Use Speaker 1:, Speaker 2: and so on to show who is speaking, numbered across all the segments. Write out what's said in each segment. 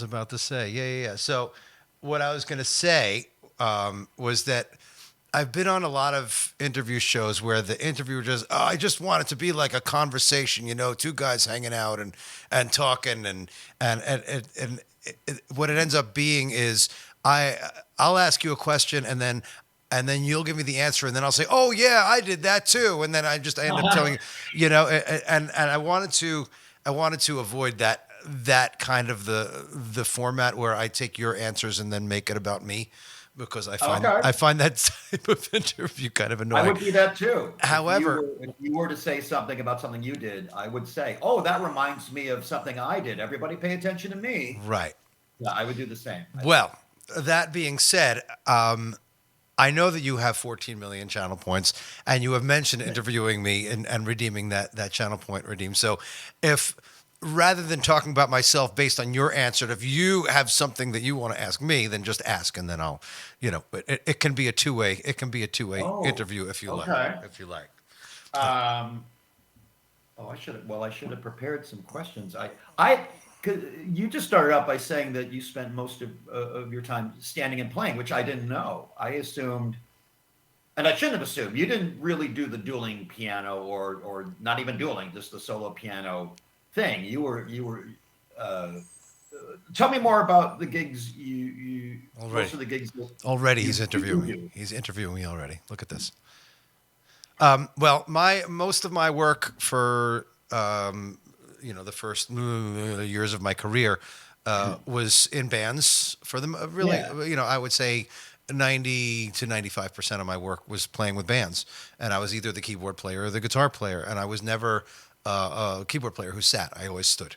Speaker 1: was about to say. Yeah. So, what I was going to say was that I've been on a lot of interview shows where the interviewer just, oh, I just want it to be like a conversation, two guys hanging out and talking, and what it ends up being is I I'll ask you a question and then you'll give me the answer and then I'll say, oh yeah, I did that too, and then I end up telling and I wanted to avoid that kind of the format where I take your answers and then make it about me because I find
Speaker 2: Okay.
Speaker 1: I find that type of interview kind of
Speaker 2: I
Speaker 1: annoying.
Speaker 2: would be that too.
Speaker 1: However,
Speaker 2: If you were to say something about something you did, I would say, "Oh, that reminds me of something I did. Everybody pay attention to me."
Speaker 1: right.
Speaker 2: Yeah, I would do the same, I think.
Speaker 1: Well, that being said, I know that you have 14 million channel points, and you have mentioned interviewing me and redeeming that channel point redeem. So, if rather than talking about myself based on your answer, if you have something that you want to ask me, then just ask, and then it can be a two-way. It can be a two-way
Speaker 2: Oh,
Speaker 1: interview if you like.
Speaker 2: okay.
Speaker 1: If you like.
Speaker 2: Um, oh, I should have prepared some questions. 'Cause you just started out by saying that you spent most of your time standing and playing, which I didn't know. I assumed, and I shouldn't have assumed, you didn't really do the dueling piano or not even dueling, just the solo piano thing. Uh, tell me more about the gigs
Speaker 1: Already,
Speaker 2: most of the gigs that
Speaker 1: already, he's
Speaker 2: you
Speaker 1: interviewing
Speaker 2: do
Speaker 1: me.
Speaker 2: do.
Speaker 1: He's interviewing me already. Look at this. Well, my most of my work for the first years of my career was in bands. For them, really,
Speaker 2: Yeah.
Speaker 1: I would say 90 to 95% of my work was playing with bands, and I was either the keyboard player or the guitar player, and I was never a keyboard player who sat. I always stood.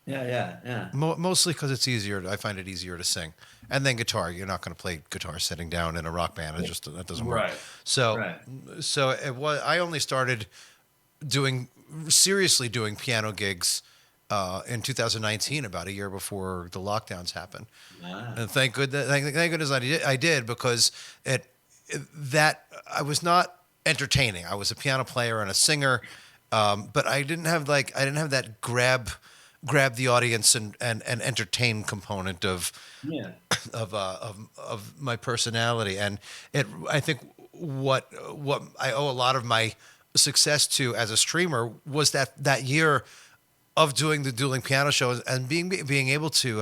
Speaker 2: Yeah, yeah, yeah.
Speaker 1: Mostly because it's easier. I find it easier to sing, and then guitar. You're not going to play guitar sitting down in a rock band. It just that doesn't work.
Speaker 2: Right.
Speaker 1: So,
Speaker 2: Right.
Speaker 1: so it was. I only started doing seriously doing piano gigs in 2019, about a year before the lockdowns happened.
Speaker 2: Ah.
Speaker 1: And thank goodness I did because that I was not entertaining. I was a piano player and a singer, but I didn't have that grab the audience and entertain component of
Speaker 2: Yeah.
Speaker 1: of my personality. And I think what I owe a lot of my success to as a streamer was that year of doing the dueling piano shows and being able to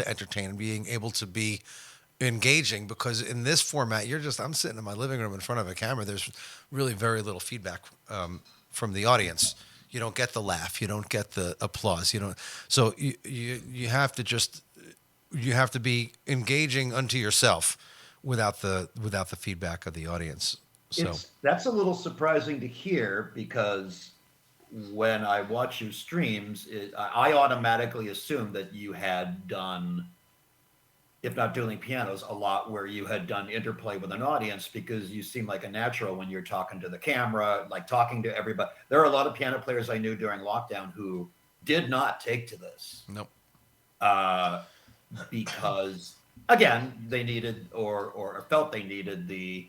Speaker 1: entertain and being able to be engaging, because in this format I'm sitting in my living room in front of a camera. There's really very little feedback from the audience. You don't get the laugh, you don't get the applause, you don't. So you have to just you have to be engaging unto yourself without the feedback of the audience. So
Speaker 2: It's That's a little surprising to hear because when I watch your streams, I automatically assume that you had done, if not dueling pianos, a lot where you had done interplay with an audience because you seem like a natural when you're talking to the camera, like talking to everybody. There are a lot of piano players I knew during lockdown who did not take to this
Speaker 1: nope.
Speaker 2: uh, because, again, they needed or felt they needed the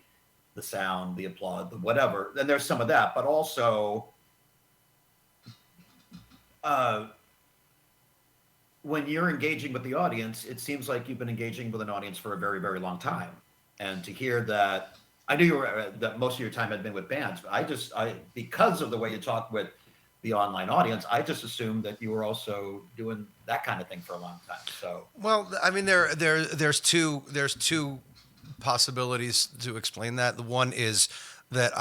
Speaker 2: sound, the applause, the whatever. And there's some of that, but also uh, when you're engaging with the audience, it seems like you've been engaging with an audience for a very, very long time. And to hear that, I knew that most of your time had been with bands, but I because of the way you talk with the online audience, I just assumed that you were also doing that kind of thing for a long time. So
Speaker 1: Well, I mean, there's two possibilities to explain that. The one is that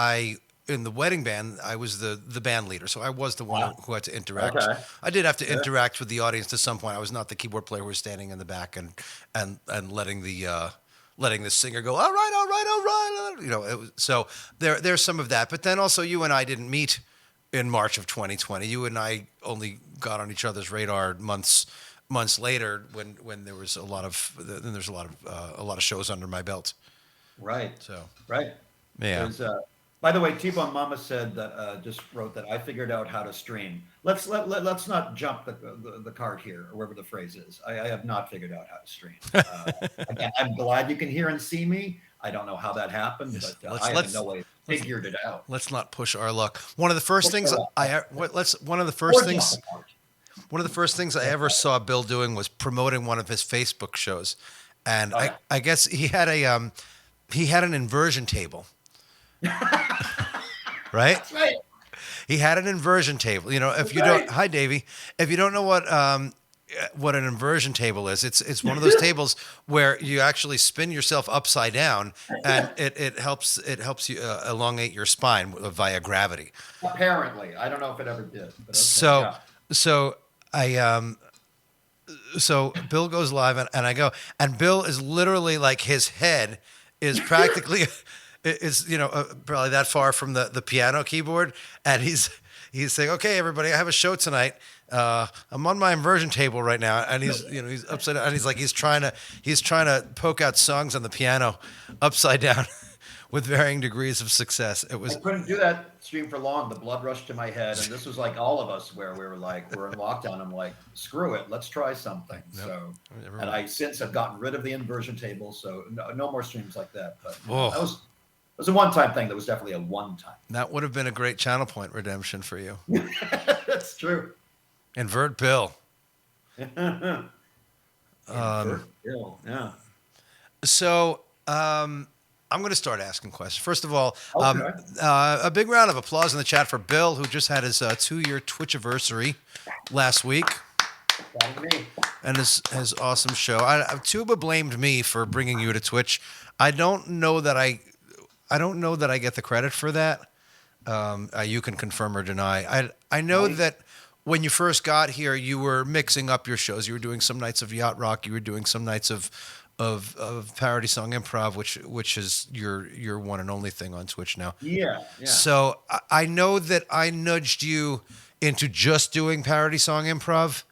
Speaker 1: in the wedding band, I was the band leader, so I was the one
Speaker 2: ah,
Speaker 1: who had to interact.
Speaker 2: okay,
Speaker 1: I did have to
Speaker 2: yeah,
Speaker 1: interact with the audience to some point. I was not the keyboard player who was standing in the back and letting the singer go, all right, all right, all right. So there's some of that. But then also, you and I didn't meet in March of 2020. You and I only got on each other's radar months later when there was a lot of then there's a lot of shows under my belt.
Speaker 2: right,
Speaker 1: So
Speaker 2: right.
Speaker 1: yeah.
Speaker 2: There's By the way, T-Bone Mama said that just wrote that I figured out how to stream. Let's not jump the cart here, or whatever the phrase is. I have not figured out how to stream. Again, I'm glad you can hear and see me. I don't know how that happened,
Speaker 1: Yes.
Speaker 2: but
Speaker 1: Let's
Speaker 2: I have in
Speaker 1: let's
Speaker 2: no way
Speaker 1: let's
Speaker 2: figured it out.
Speaker 1: let's not push our luck. One of the first
Speaker 2: Or
Speaker 1: things
Speaker 2: show up.
Speaker 1: I what let's one of the first
Speaker 2: Or jump
Speaker 1: things
Speaker 2: the cart.
Speaker 1: One of the first things I ever saw Bill doing was promoting one of his Facebook shows, and
Speaker 2: Oh yeah.
Speaker 1: I guess he had an inversion table, right?
Speaker 2: That's right.
Speaker 1: He had an inversion table. You know, if
Speaker 2: That's
Speaker 1: you don't,
Speaker 2: right.
Speaker 1: hi Davey, if you don't know what an inversion table is, it's one of those tables where you actually spin yourself upside down, and it helps you elongate your spine via gravity.
Speaker 2: Apparently, I don't know if it ever did, but okay,
Speaker 1: So
Speaker 2: yeah.
Speaker 1: so I so Bill goes live, and I go, and Bill is literally like his head is practically is probably that far from the piano keyboard, and he's saying, okay, everybody, I have a show tonight. I'm on my inversion table right now, and he's upside down, and he's trying to poke out songs on the piano upside down with varying degrees of success. It
Speaker 2: I
Speaker 1: was
Speaker 2: couldn't do that stream for long. The blood rushed to my head, and this was like all of us, where we were like, we're in lockdown. I'm like, screw it, let's try something.
Speaker 1: Yep.
Speaker 2: So,
Speaker 1: Everyone-
Speaker 2: and I since have gotten rid of the inversion table, so no more streams like that. But
Speaker 1: Oh.
Speaker 2: that was a one-time thing. That was definitely a one-time.
Speaker 1: that would have been a great channel point redemption for you.
Speaker 2: That's true.
Speaker 1: Invert Bill.
Speaker 2: Invert Bill, yeah.
Speaker 1: So I'm going to start asking questions. First of all,
Speaker 2: Okay.
Speaker 1: a big round of applause in the chat for Bill, who just had his 2-year Twitch anniversary last week,
Speaker 2: That was me.
Speaker 1: and his awesome show. Tuba blamed me for bringing you to Twitch. I don't know that I get the credit for that. You can confirm or deny. I know
Speaker 2: Right.
Speaker 1: that when you first got here, you were mixing up your shows. You were doing some nights of yacht rock. You were doing some nights of parody song improv, which is your one and only thing on Twitch now.
Speaker 2: Yeah, yeah.
Speaker 1: So I know that I nudged you into just doing parody song improv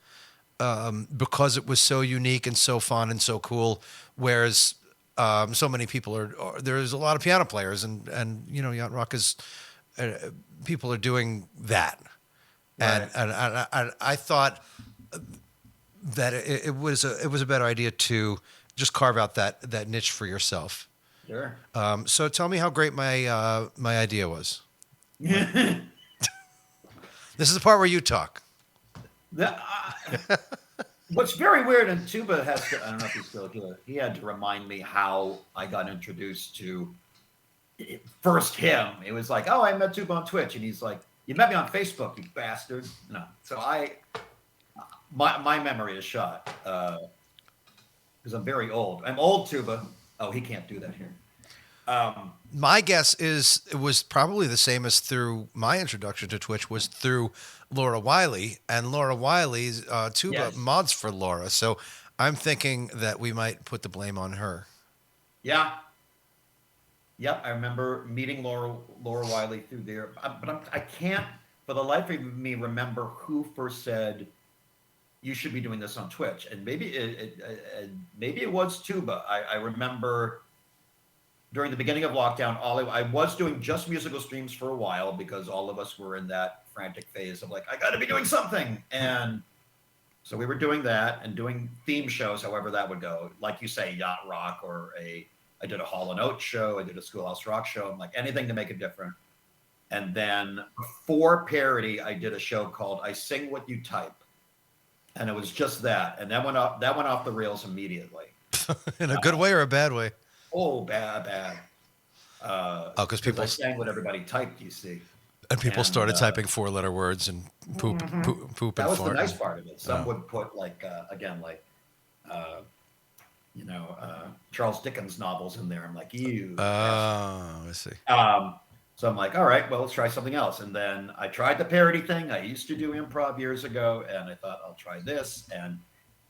Speaker 1: because it was so unique and so fun and so cool. Whereas so many people there's a lot of piano players and yacht rock is people are doing that.
Speaker 2: Right.
Speaker 1: And I thought that it was a better idea to just carve out that niche for yourself.
Speaker 2: Sure.
Speaker 1: So tell me how great my idea was. This is the part where you talk.
Speaker 2: What's very weird, and Tuba has to, I don't know if he's still here, he had to remind me how I got introduced to first him. It was like, oh, I met Tuba on Twitch. And he's like, you met me on Facebook, you bastard. No. So my memory is shot because I'm very old. I'm old, Tuba. Oh, he can't do that here.
Speaker 1: My guess is it was probably the same as through my introduction to Twitch was through Laura Wiley, and Laura Wiley's tuba
Speaker 2: Yes.
Speaker 1: mods for Laura. So I'm thinking that we might put the blame on her.
Speaker 2: Yeah. Yep, I remember meeting Laura Wiley through there, but I can't, for the life of me, remember who first said you should be doing this on Twitch, and maybe it was Tuba. I remember during the beginning of lockdown, I was doing just musical streams for a while because all of us were in that frantic phase of like, I got to be doing something, and so we were doing that and doing theme shows, however that would go, like you say, yacht rock or I did a Hall & Oates show. I did a Schoolhouse Rock show. I'm like, anything to make it different. And then before parody, I did a show called I Sing What You Type. And it was just that. And that went off the rails immediately.
Speaker 1: In a good way or a bad way?
Speaker 2: Oh, bad.
Speaker 1: Because people
Speaker 2: I sang what everybody typed, you see.
Speaker 1: and people
Speaker 2: and,
Speaker 1: started typing 4-letter words and poop
Speaker 2: That
Speaker 1: and
Speaker 2: was
Speaker 1: fart.
Speaker 2: the nice part of it. Some
Speaker 1: Oh.
Speaker 2: would put like, again, like, Charles Dickens novels in there. I'm like, ew.
Speaker 1: Oh, I see.
Speaker 2: So I'm like, all right, well, let's try something else. And then I tried the parody thing. I used to do improv years ago, and I thought I'll try this. And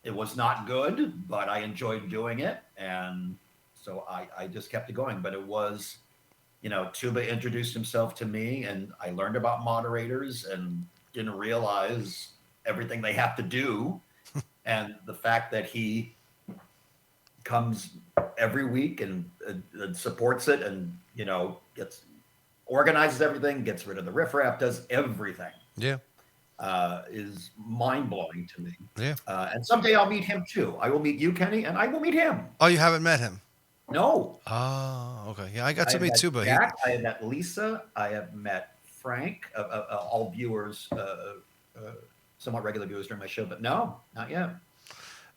Speaker 2: it was not good, but I enjoyed doing it. And so I just kept it going. But it was, Tuba introduced himself to me, and I learned about moderators and didn't realize everything they have to do. And the fact that he comes every week and supports it and, organizes everything, gets rid of the riffraff, does everything.
Speaker 1: Yeah.
Speaker 2: Is mind-blowing to me.
Speaker 1: Yeah.
Speaker 2: And someday I'll meet him too. I will meet you, Kenny, and I will meet him.
Speaker 1: Oh, you haven't met him?
Speaker 2: No.
Speaker 1: Oh, okay. Yeah, I got to
Speaker 2: have
Speaker 1: meet
Speaker 2: met
Speaker 1: Tuba.
Speaker 2: Jack, I have met Lisa. I have met Frank, all viewers. somewhat regular viewers during my show, but no, not yet.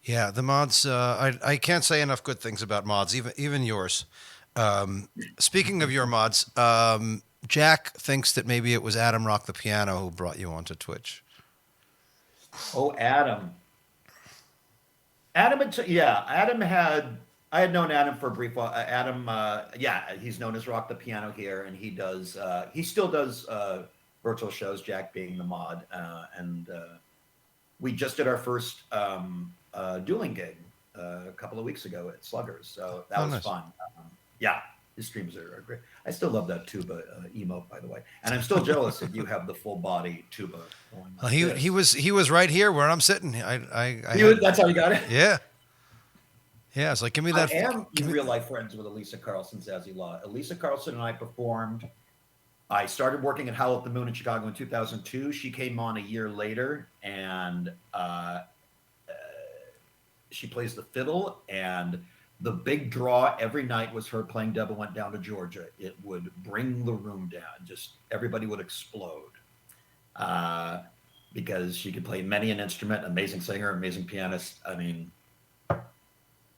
Speaker 1: Yeah, the mods. I can't say enough good things about mods, even yours. Speaking of your mods, Jack thinks that maybe it was Adam Rock the Piano who brought you onto Twitch.
Speaker 2: Oh, Adam. Adam had. I had known Adam for a brief while. Adam, yeah, he's known as Rock the Piano here, and he still does virtual shows. Jack being the mod, and we just did our first dueling gig a couple of weeks ago at Sluggers, so that was
Speaker 1: nice.
Speaker 2: fun. Yeah, his streams are great. I still love that tuba emote, by the way, and I'm still jealous that you have the full body tuba.
Speaker 1: Well, he was right here where I'm sitting.
Speaker 2: That's how you got it.
Speaker 1: Yeah. Yeah, it's like give me that.
Speaker 2: I am in real life friends with Elisa Carlson, Zazie Law. Elisa Carlson and I performed. I started working at Howl at the Moon in Chicago in 2002. She came on a year later, and she plays the fiddle. And the big draw every night was her playing Devil Went Down to Georgia. It would bring the room down. Just everybody would explode because she could play many an instrument. Amazing singer, amazing pianist. I mean,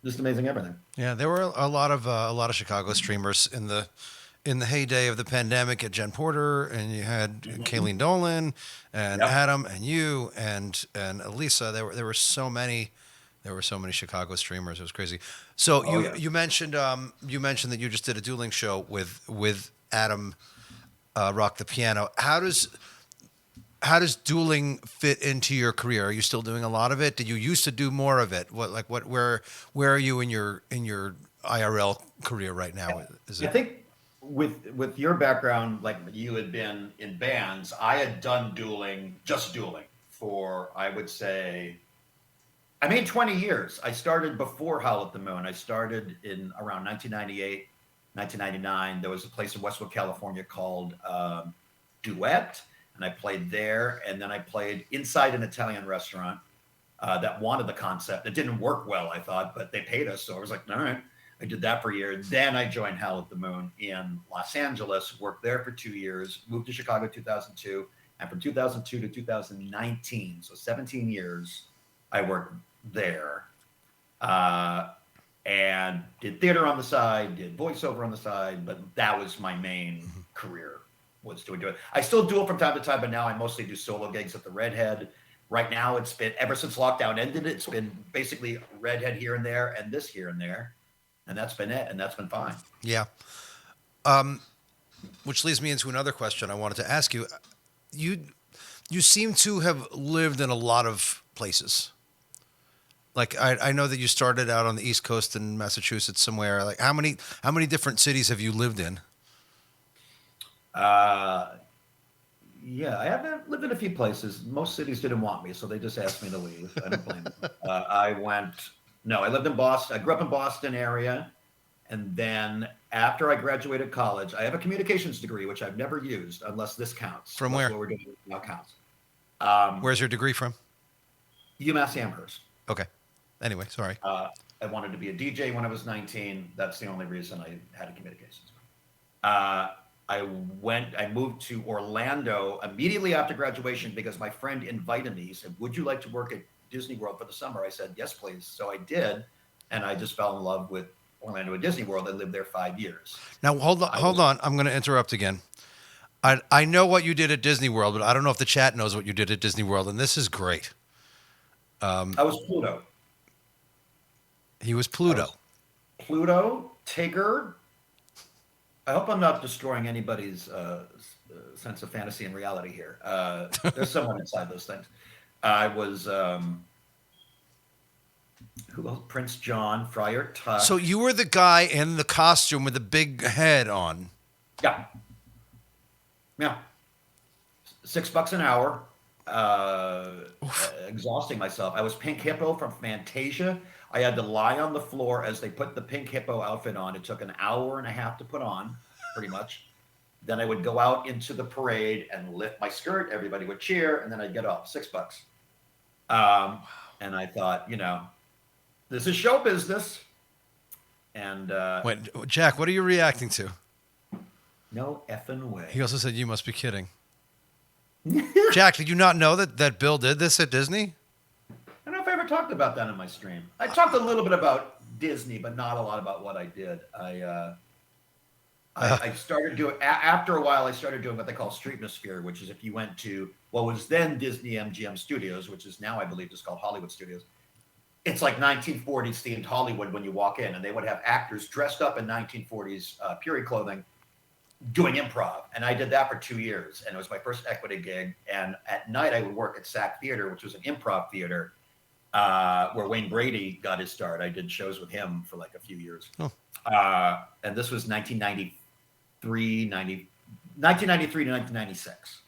Speaker 2: just amazing everything.
Speaker 1: Yeah, there were a lot of Chicago streamers in the heyday of the pandemic. At Jen Porter, and you had Kayleen Dolan, and Adam, and you, and Elisa. There were so many Chicago streamers. It was crazy. So you mentioned that you just did a dueling show with Adam Rock the Piano. How does dueling fit into your career? Are you still doing a lot of it? Did you used to do more of it? Where are you in your IRL career right now?
Speaker 2: I think with your background, like you had been in bands, I had done just dueling for, I would say, 20 years. I started before Howl at the Moon. I started in around 1998, 1999. There was a place in Westwood, California called Duet. And I played there, and then I played inside an Italian restaurant that wanted the concept. It didn't work well, I thought, but they paid us, so I was like, all right. I did that for a year. Then I joined Howl at the Moon in Los Angeles, worked there for 2 years, moved to Chicago in 2002, and from 2002 to 2019, so 17 years, I worked there. And did theater on the side, did voiceover on the side, but that was my main career. Was doing it. I still do it from time to time, but now I mostly do solo gigs at the Redhead. Right now, it's been ever since lockdown ended. It's been basically Redhead here and there, and this here and there, and that's been it, and that's been fine.
Speaker 1: Yeah. Which leads me into another question I wanted to ask you. You seem to have lived in a lot of places. Like I know that you started out on the East Coast in Massachusetts somewhere. Like how many different cities have you lived in?
Speaker 2: Yeah, I have lived in a few places. Most cities didn't want me, so they just asked me to leave. I don't blame them. I lived in Boston. I grew up in Boston area. And then after I graduated college, I have a communications degree, which I've never used unless this counts.
Speaker 1: From where?
Speaker 2: What we're doing now counts.
Speaker 1: Where's your degree from?
Speaker 2: UMass Amherst.
Speaker 1: Okay. Anyway, sorry.
Speaker 2: I wanted to be a DJ when I was 19. That's the only reason I had a communications. I moved to Orlando immediately after graduation because my friend invited me. He said, would you like to work at Disney World for the summer? I said, yes, please. So I did. And I just fell in love with Orlando and Disney World. I lived there 5 years.
Speaker 1: Now, hold on. I'm going to interrupt again. I know what you did at Disney World, but I don't know if the chat knows what you did at Disney World. And this is great.
Speaker 2: I was Pluto.
Speaker 1: He was Pluto.
Speaker 2: Pluto, Tigger. I hope I'm not destroying anybody's sense of fantasy and reality here. There's someone inside those things. I was who else? Prince John, Friar Tuck.
Speaker 1: So you were the guy in the costume with the big head on.
Speaker 2: Yeah. $6 an hour. Exhausting myself. I was Pink Hippo from Fantasia. I had to lie on the floor as they put the Pink Hippo outfit on. It took an hour and a half to put on, pretty much. Then I would go out into the parade and lift my skirt. Everybody would cheer, and then I'd get off. $6. And I thought, this is show business. And
Speaker 1: Wait, Jack, what are you reacting to?
Speaker 2: No effing way.
Speaker 1: He also said you must be kidding. Jack, did you not know that Bill did this at Disney?
Speaker 2: I don't know if I ever talked about that in my stream. I talked a little bit about Disney, but not a lot about what I did. I started doing after a while. I started doing what they call Streetmosphere, which is if you went to what was then Disney MGM Studios, which is now I believe just called Hollywood Studios. It's like 1940s themed Hollywood when you walk in, and they would have actors dressed up in 1940s period clothing doing improv. And I did that for 2 years, and it was my first equity gig. And at night, I would work at SAC Theater, which was an improv theater where Wayne Brady got his start. I did shows with him for like a few years.
Speaker 1: Oh.
Speaker 2: And this was 1993 to 1996.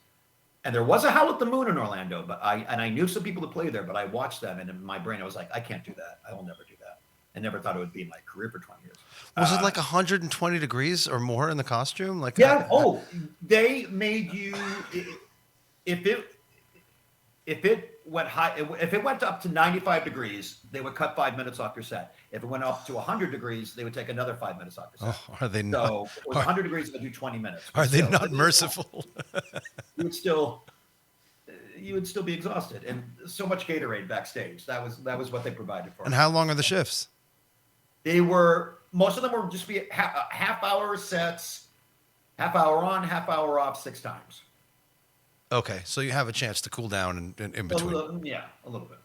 Speaker 2: And there was a Howl at the Moon in Orlando, but I knew some people that played there, but I watched them, and in my brain, I was like, I can't do that. I will never do that. I never thought it would be my career for 20 years.
Speaker 1: Was it like 120 degrees or more in the costume? Like
Speaker 2: yeah. They made you if it went high, if it went up to 95 degrees, they would cut 5 minutes off your set. If it went up to 100 degrees, they would take another 5 minutes off your set.
Speaker 1: Oh, are they not?
Speaker 2: So if it was 100 degrees, they'd do 20 minutes.
Speaker 1: Are they not merciful?
Speaker 2: You would still be exhausted, and so much Gatorade backstage. That was what they provided for us.
Speaker 1: And how long are the shifts?
Speaker 2: Most of them were just be half hour sets, half hour on, half hour off, 6 times.
Speaker 1: Okay, so you have a chance to cool down in between.
Speaker 2: A little bit.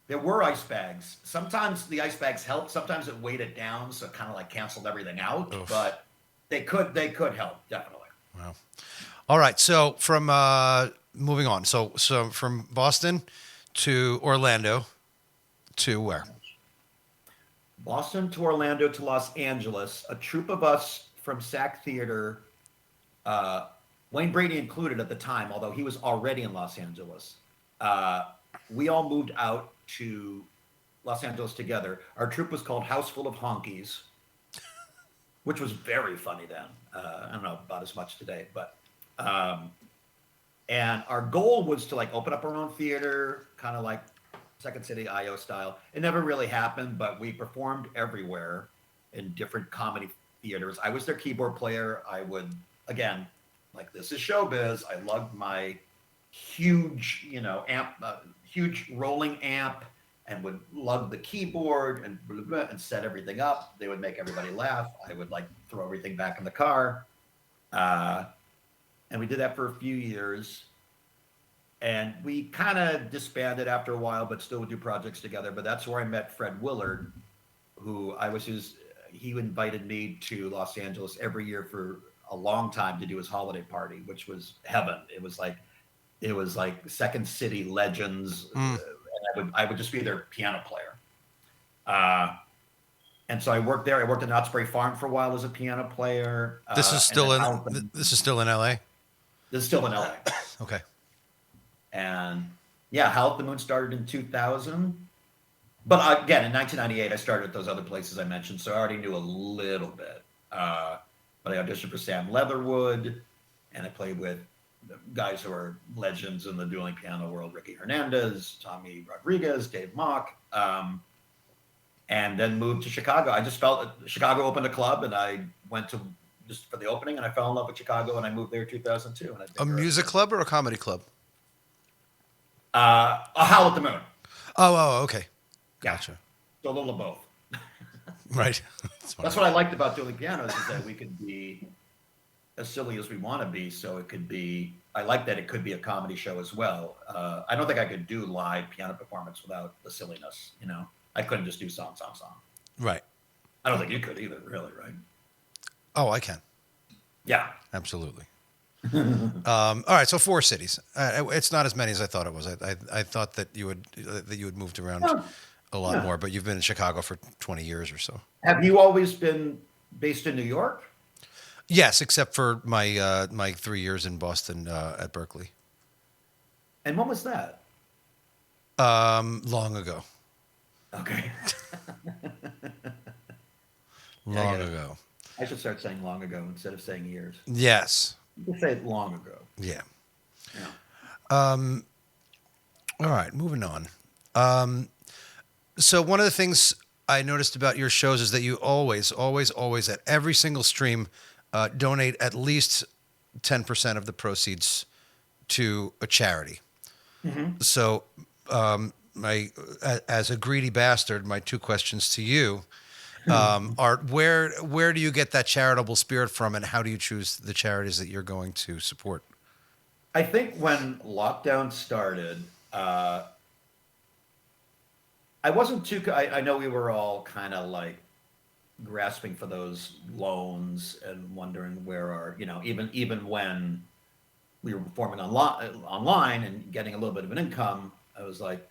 Speaker 2: There were ice bags. Sometimes the ice bags helped. Sometimes it weighed it down, so it kind of like canceled everything out. Oof. But they could help, definitely.
Speaker 1: Wow. All right, so from moving on. So from Boston to Orlando to where?
Speaker 2: Boston to Orlando to Los Angeles. A troupe of us from SAC Theater, Wayne Brady included at the time, although he was already in Los Angeles. We all moved out to Los Angeles together. Our troupe was called House Full of Honkies, which was very funny then. I don't know about as much today, but and our goal was to like open up our own theater, kind of like Second City IO style. It never really happened, but we performed everywhere in different comedy theaters. I was their keyboard player. I would, again, like this is showbiz. I lugged my huge, amp, huge rolling amp, and would lug the keyboard and blah, blah, blah, and set everything up. They would make everybody laugh. I would like throw everything back in the car. And we did that for a few years. And we kind of disbanded after a while, but still would do projects together. But that's where I met Fred Willard, who he invited me to Los Angeles every year for a long time to do his holiday party, which was heaven. It was like Second City legends. And I would just be their piano player. And so I worked there. I worked at Knott's Berry Farm for a while as a piano player.
Speaker 1: This is still in LA?
Speaker 2: This is still in LA.
Speaker 1: Okay.
Speaker 2: And yeah, Howl at the Moon started in 2000. But again, in 1998, I started at those other places I mentioned, so I already knew a little bit. But I auditioned for Sam Leatherwood, and I played with guys who are legends in the dueling piano world, Ricky Hernandez, Tommy Rodriguez, Dave Mock, and then moved to Chicago. I just felt Chicago opened a club, and I went to just for the opening, and I fell in love with Chicago, and I moved there in 2002. And
Speaker 1: a music club or a comedy club?
Speaker 2: A Howl at the Moon.
Speaker 1: Oh, okay. Gotcha.
Speaker 2: Yeah. So a little of both.
Speaker 1: Right.
Speaker 2: That's what I liked about dueling pianos is that we could be as silly as we want to be. So it could be, I like that it could be a comedy show as well. I don't think I could do live piano performance without the silliness, I couldn't just do song.
Speaker 1: Right.
Speaker 2: I don't think you could either, really, right?
Speaker 1: Oh, I can.
Speaker 2: Yeah.
Speaker 1: Absolutely. All right, so 4 cities. It's not as many as I thought it was. I thought that you had moved around a lot more, but you've been in Chicago for 20 years or so.
Speaker 2: Have you always been based in New York?
Speaker 1: Yes, except for my my 3 years in Boston at Berkeley.
Speaker 2: And when was that?
Speaker 1: Long ago.
Speaker 2: Okay.
Speaker 1: Long ago.
Speaker 2: I should start saying long ago instead of saying years.
Speaker 1: Yes.
Speaker 2: You can say it long ago.
Speaker 1: Yeah.
Speaker 2: Yeah.
Speaker 1: All right, moving on. So one of the things I noticed about your shows is that you always at every single stream donate at least 10% of the proceeds to a charity.
Speaker 2: Mm-hmm.
Speaker 1: So, as a greedy bastard, my two questions to you are where do you get that charitable spirit from, and how do you choose the charities that you're going to support?
Speaker 2: I think when lockdown started, I wasn't too. I know we were all kind of like grasping for those loans and wondering where our, even when we were performing online and getting a little bit of an income, I was like,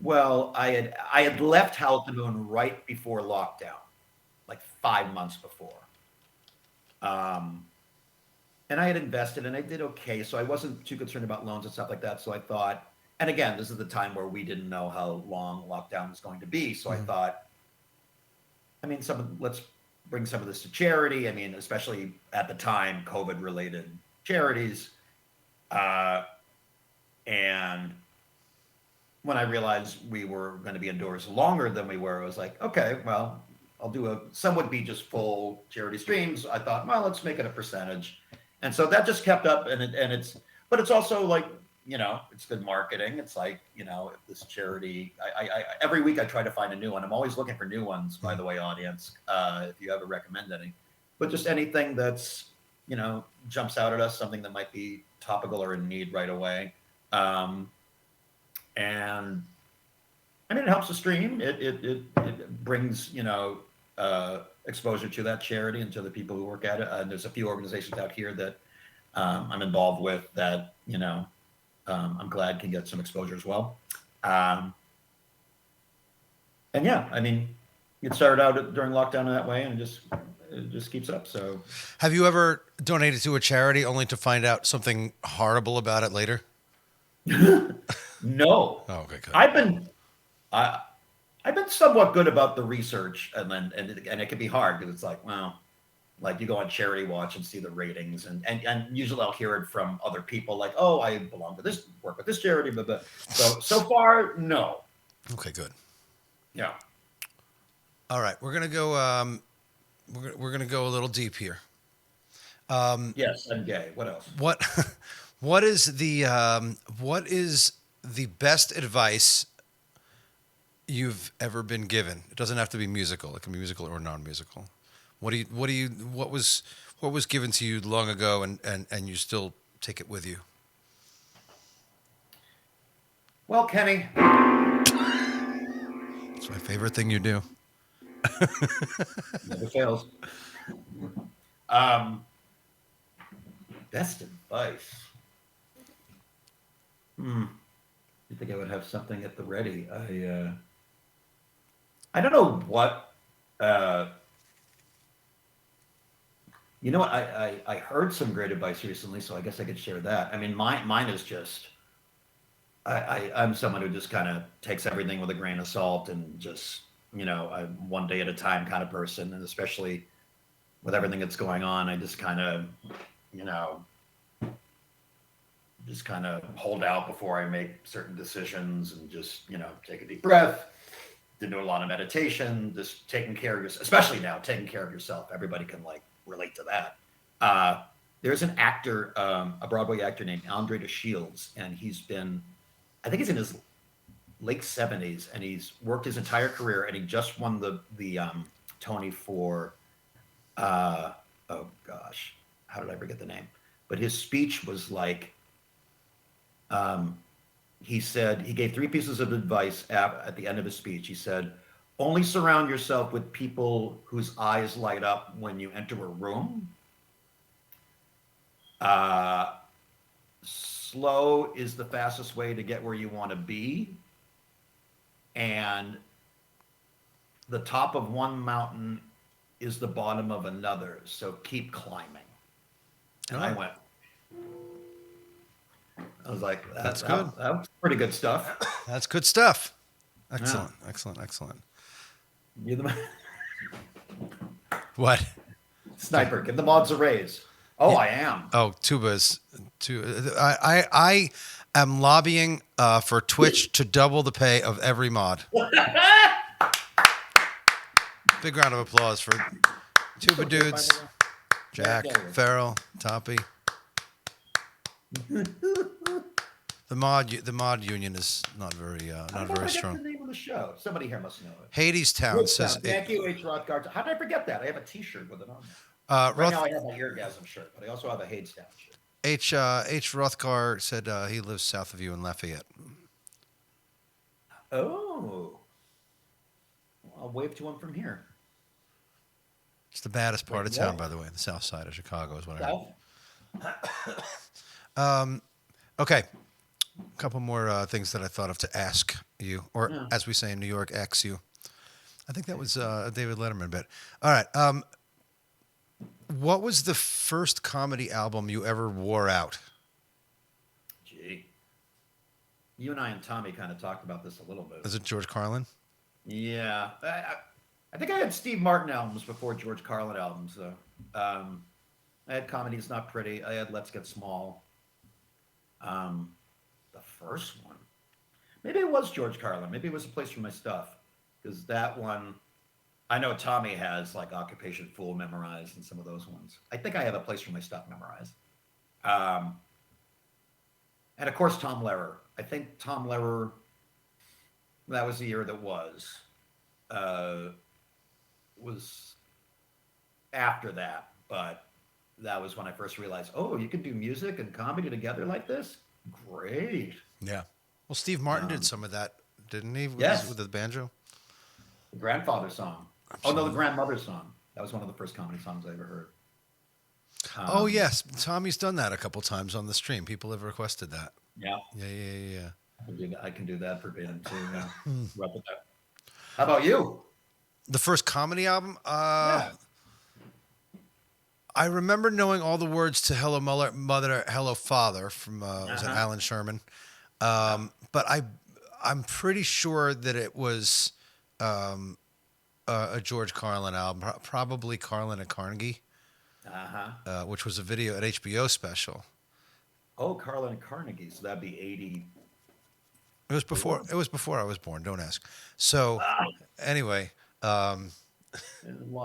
Speaker 2: well, I had left Howl at the Moon right before lockdown, like 5 months before. Um, and I had invested and I did okay. So I wasn't too concerned about loans and stuff like that. So I thought, and again, this is the time where we didn't know how long lockdown was going to be. So I thought, I mean, let's bring some of this to charity. I mean, especially at the time, COVID related charities. And when I realized we were going to be indoors longer than we were, I was like, okay, well, some would be just full charity streams. I thought, well, let's make it a percentage. And so that just kept up, but it's also like, it's good marketing. It's like, if this charity, I every week I try to find a new one. I'm always looking for new ones, by the way, audience, if you ever recommend any, but just anything that's, jumps out at us, something that might be topical or in need right away. And I mean, it helps the stream. It brings, exposure to that charity and to the people who work at it. And there's a few organizations out here that I'm involved with that, I'm glad can get some exposure as well. And yeah, I mean, it started out during lockdown that way, and it just keeps up. So,
Speaker 1: Have you ever donated to a charity only to find out something horrible about it later?
Speaker 2: no.
Speaker 1: Oh, okay, good.
Speaker 2: I've been somewhat good about the research, and it can be hard because it's like, well, like you go on Charity Watch and see the ratings, and usually I'll hear it from other people, like, oh, I belong to this, work with this charity, but so far, no.
Speaker 1: Okay, good.
Speaker 2: Yeah.
Speaker 1: All right, we're gonna go. We're gonna go a little deep here.
Speaker 2: Yes, I'm gay. What else?
Speaker 1: What what is the best advice you've ever been given? It doesn't have to be musical. It can be musical or non-musical. What was given to you long ago, and you still take it with you?
Speaker 2: Well, Kenny,
Speaker 1: It's my favorite thing you do.
Speaker 2: never fails. Best advice. You think I would have something at the ready? I don't know what. You know what? I heard some great advice recently, so I guess I could share that. I mean, mine is just. I'm someone who just kind of takes everything with a grain of salt and just, I'm one day at a time kind of person. And especially with everything that's going on, I just kind of, hold out before I make certain decisions and just, take a deep breath, to do a lot of meditation, just taking care of yourself, especially now, taking care of yourself. Everybody can relate to that. There's an actor, a Broadway actor named Andre de Shields, and I think he's in his late 70s, and he's worked his entire career, and he just won the Tony for, oh gosh, how did I forget the name? But his speech was like, he said, he gave 3 pieces of advice at the end of his speech. He said, only surround yourself with people whose eyes light up when you enter a room. Slow is the fastest way to get where you want to be. And the top of one mountain is the bottom of another. So keep climbing. And I went, I was like,
Speaker 1: That's good.
Speaker 2: That was pretty good stuff.
Speaker 1: That's good stuff. Excellent, yeah. Excellent.
Speaker 2: You're the
Speaker 1: What?
Speaker 2: Sniper, give the mods a raise. Oh, yeah. I am.
Speaker 1: Oh, I am lobbying for Twitch to double the pay of every mod. Big round of applause for Tuba dudes, Jack, Farrell, Toppy. The mod union is not very
Speaker 2: How
Speaker 1: not
Speaker 2: did I
Speaker 1: very
Speaker 2: forget the
Speaker 1: strong.
Speaker 2: name of the show? Somebody here must know it.
Speaker 1: Hadestown says
Speaker 2: Woodstown. Thank you, H. Rothgard. How did I forget that? I have a T-shirt with it on there. Right now,
Speaker 1: Roth
Speaker 2: I have my Eargasm shirt, but I also have a Hadestown shirt.
Speaker 1: H Rothgar said he lives south of you in Lafayette.
Speaker 2: Oh, well, I'll wave to him from here.
Speaker 1: It's the baddest part
Speaker 2: Wait,
Speaker 1: of town,
Speaker 2: what?
Speaker 1: by the way. The south side of Chicago is what I heard.
Speaker 2: South?
Speaker 1: Okay, a couple more things that I thought of to ask you, or
Speaker 2: Yeah.
Speaker 1: as we say in New York, ask you. I think that was a David Letterman bit. All right. What was the first comedy album you ever wore out?
Speaker 2: Gee, you and I and Tommy kind of talked about this a little bit.
Speaker 1: Is it George Carlin?
Speaker 2: Yeah, I think I had Steve Martin albums before George Carlin albums. So, I had Comedy's Not Pretty. I had Let's Get Small. The first one, maybe it was George Carlin. Maybe it was A Place for My Stuff, because that one, I know Tommy has like Occupation Fool memorized and some of those ones. I think I have A Place for My Stuff memorized. And of course, Tom Lehrer. I think Tom Lehrer. That was the year that was after that, but that was when I first realized, oh, you can do music and comedy together like this. Great.
Speaker 1: Yeah. Well, Steve Martin did
Speaker 2: Um,
Speaker 1: some of that, didn't he?
Speaker 2: Yes.
Speaker 1: With the banjo.
Speaker 2: The grandfather song. Oh no, the grandmother song. That was one of the first comedy songs I ever heard.
Speaker 1: Oh yes, Tommy's done that a couple times on the stream. People have requested that.
Speaker 2: Yeah,
Speaker 1: Yeah.
Speaker 2: I can do that verbatim too. Yeah. Rough with that. How about you?
Speaker 1: The first comedy album.
Speaker 2: Yeah.
Speaker 1: I remember knowing all the words to "Hello Mother, Hello Father" from was it Alan Sherman, but I'm pretty sure that it was a George Carlin album, probably Carlin and Carnegie, which was a video at HBO special.
Speaker 2: Oh, Carlin Carnegie. So that'd be 80.
Speaker 1: It was before. It was before I was born. Don't ask. So anyway,
Speaker 2: Long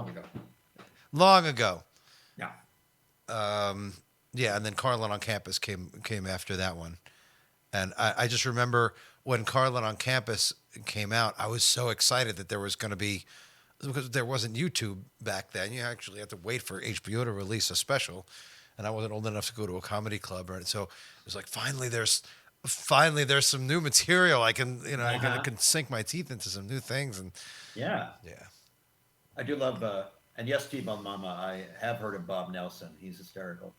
Speaker 2: ago.
Speaker 1: long ago.
Speaker 2: Yeah.
Speaker 1: Yeah, and then Carlin on Campus came after that one, and I just remember when Carlin on Campus came out, I was so excited that there was going to be, because there wasn't YouTube back then. You actually had to wait for HBO to release a special, and I wasn't old enough to go to a comedy club, right? So it was like finally there's some new material. I can I can sink my teeth into some new things, and
Speaker 2: Yeah.
Speaker 1: yeah.
Speaker 2: I do love, and yes, T-Bone Mama, I have heard of Bob Nelson. He's hysterical.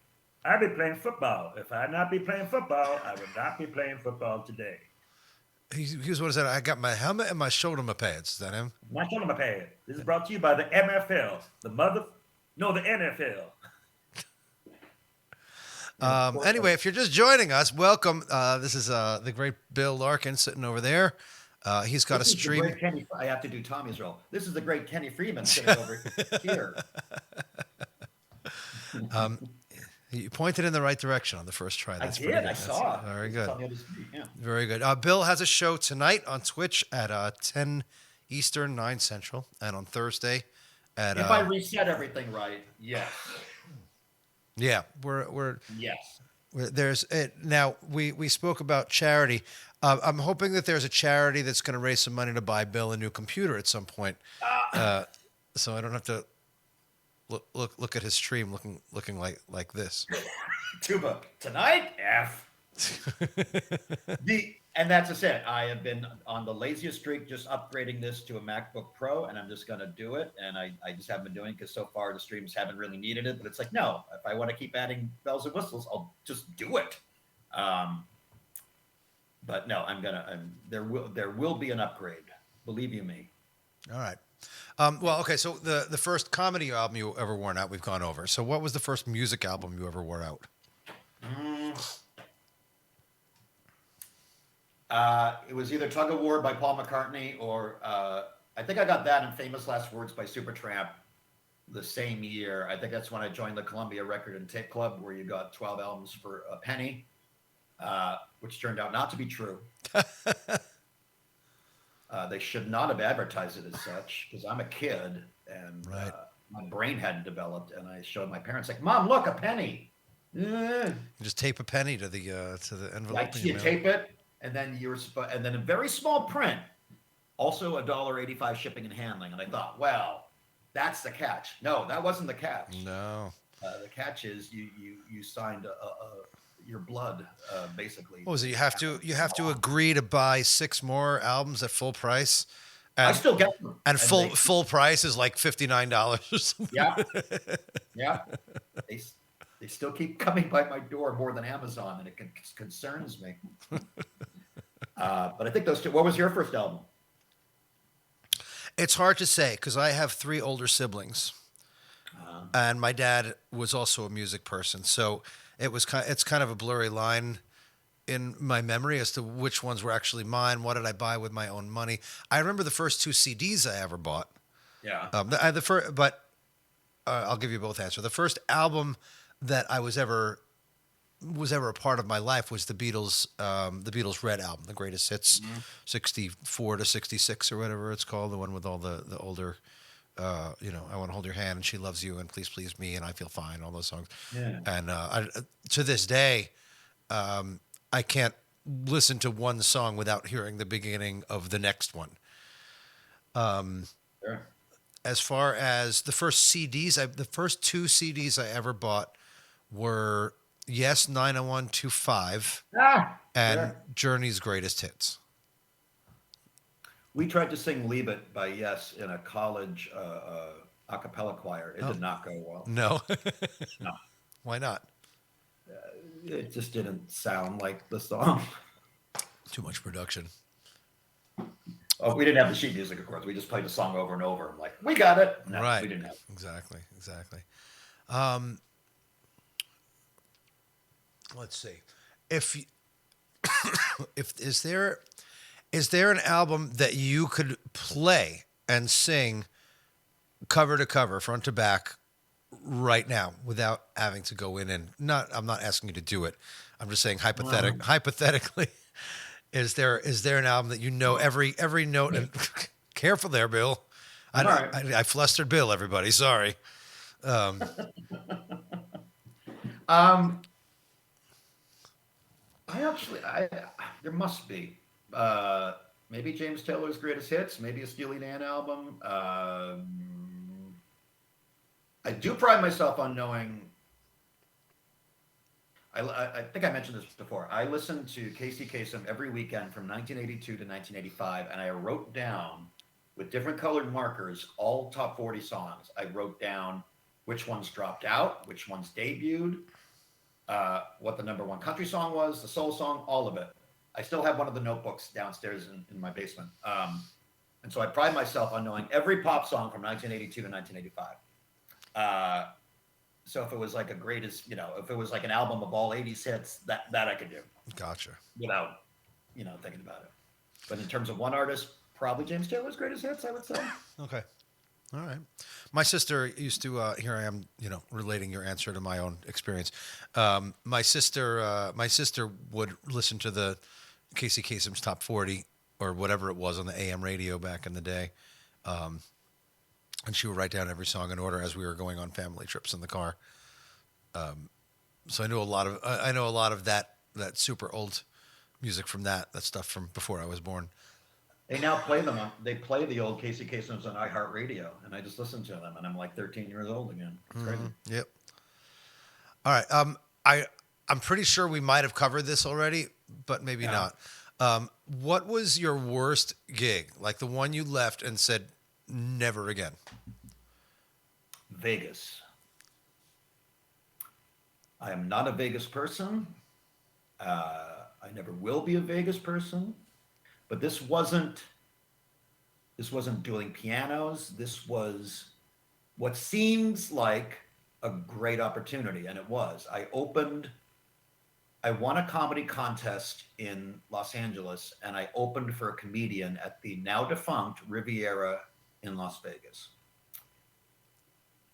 Speaker 3: I'd be playing football. If I'd not be playing football, I would not be playing football today.
Speaker 1: He was what is that? I got my helmet and my shoulder pads. Is that him?
Speaker 3: Not on my pad. This is brought to you by the MFL. The NFL.
Speaker 1: Anyway, if you're just joining us, welcome. This is the great Bill Larkin sitting over there. He's got
Speaker 2: This
Speaker 1: a
Speaker 2: is the
Speaker 1: stream.
Speaker 2: great Kenny. I have to do Tommy's role. This is the great Kenny Freeman sitting over here.
Speaker 1: You pointed in the right direction on the first try. That's pretty
Speaker 2: I
Speaker 1: good.
Speaker 2: saw it.
Speaker 1: Very
Speaker 2: It's
Speaker 1: good.
Speaker 2: on the other street, yeah.
Speaker 1: Very good. Bill has a show tonight on Twitch at 10 Eastern, 9 Central, and on Thursday at.
Speaker 2: If I reset everything right, yes.
Speaker 1: Yeah, we're
Speaker 2: Yes.
Speaker 1: there's it now. We spoke about charity. I'm hoping that there's a charity that's going to raise some money to buy Bill a new computer at some point, so I don't have to look at his stream looking like this.
Speaker 2: Tuba. Tonight, F. And that's just it. I have been on the laziest streak, just upgrading this to a MacBook Pro, and I'm just going to do it. And I just haven't been doing it because so far the streams haven't really needed it. But it's like, no, if I want to keep adding bells and whistles, I'll just do it. But no, there will be an upgrade. Believe you me.
Speaker 1: All right. Well, okay. So the first comedy album you ever wore out, we've gone over. So what was the first music album you ever wore out?
Speaker 2: It was either Tug of War by Paul McCartney or I think I got that in Famous Last Words by Supertramp the same year. I think that's when I joined the Columbia Record and Tape Club, where you got 12 albums for a penny, which turned out not to be true. They should not have advertised it as such, because I'm a kid and
Speaker 1: Right.
Speaker 2: My brain hadn't developed. And I showed my parents, like, Mom, look, a penny. Eh,
Speaker 1: You just tape a penny to the envelope
Speaker 2: like
Speaker 1: and you
Speaker 2: you
Speaker 1: mail it.
Speaker 2: tape it, and then and then in very small print, also $1.85 shipping and handling. And I thought, well, that's the catch. No, that wasn't the catch.
Speaker 1: No.
Speaker 2: The catch is you signed your blood basically.
Speaker 1: What was it? You have to
Speaker 2: Now,
Speaker 1: agree to buy 6 more albums at full price,
Speaker 2: I
Speaker 1: and
Speaker 2: still get them,
Speaker 1: and
Speaker 2: and
Speaker 1: full price is like $59.
Speaker 2: yeah, yeah, they they still keep coming by my door more than Amazon, and it concerns me. But I think those two. What was your first album?
Speaker 1: It's hard to say because I have 3 older siblings,
Speaker 2: Uh,
Speaker 1: and my dad was also a music person, so it's kind of a blurry line in my memory as to which ones were actually mine. What did I buy with my own money? I remember the first 2 CDs I ever bought.
Speaker 2: yeah.
Speaker 1: The first, but I'll give you both answers. The first album that I was ever a part of my life was the Beatles' Red album, the greatest hits,
Speaker 2: Mhm.
Speaker 1: 64 to 66 or whatever it's called, the one with all the older, I want to hold your hand and she loves you and please please me and I feel fine, all those songs.
Speaker 2: Yeah.
Speaker 1: And to this day, I can't listen to one song without hearing the beginning of the next one.
Speaker 2: Sure.
Speaker 1: As far as the the first 2 CDs I ever bought were Yes 90125
Speaker 2: Ah,
Speaker 1: and
Speaker 2: sure.
Speaker 1: Journey's Greatest Hits.
Speaker 2: We tried to sing "Leave It" by Yes in a college a cappella choir. It
Speaker 1: Oh,
Speaker 2: did not go well.
Speaker 1: no.
Speaker 2: No,
Speaker 1: Why not?
Speaker 2: it just didn't sound like the song.
Speaker 1: Too much production.
Speaker 2: Oh, we didn't have the sheet music, of course. We just played the song over and over. I'm like, we got it. No,
Speaker 1: Right.
Speaker 2: we didn't have it.
Speaker 1: Exactly. Um, let's see. If y- if is there an album that you could play and sing cover to cover, front to back, right now without having to go in and not? I'm not asking you to do it. I'm just saying hypothetically. Is there an album that you know every note and careful there, Bill?
Speaker 2: I'm all right.
Speaker 1: I flustered Bill. Everybody, sorry.
Speaker 2: Um, I there must be. Maybe James Taylor's greatest hits, maybe a Steely Dan album. I do pride myself on knowing. I think I mentioned this before. I listened to Casey Kasem every weekend from 1982 to 1985, and I wrote down with different colored markers all top 40 songs. I wrote down which ones dropped out, which ones debuted, what the number one country song was, the soul song, all of it. I still have one of the notebooks downstairs in my basement. And so I pride myself on knowing every pop song from 1982 to 1985. So if it was like a greatest, if it was like an album of all 80s hits, that I could do
Speaker 1: Gotcha.
Speaker 2: without, thinking about it. But in terms of one artist, probably James Taylor's greatest hits, I would say.
Speaker 1: Okay. All right. My sister used to. Here I am, relating your answer to my own experience. My sister would listen to the Casey Kasem's Top 40 or whatever it was on the AM radio back in the day, and she would write down every song in order as we were going on family trips in the car. So I know a lot of that super old music from that stuff from before I was born.
Speaker 2: They now play them they play the old Casey Kasem's on iHeartRadio, and I just listen to them, and I'm like 13 years old again. It's crazy.
Speaker 1: Yep. All right. I'm pretty sure we might have covered this already, but maybe
Speaker 2: Yeah.
Speaker 1: not. What was your worst gig? Like the one you left and said never again?
Speaker 2: Vegas. I am not a Vegas person. I never will be a Vegas person. But this wasn't dueling pianos. This was what seems like a great opportunity, and it was. I won a comedy contest in Los Angeles, and I opened for a comedian at the now defunct Riviera in Las Vegas.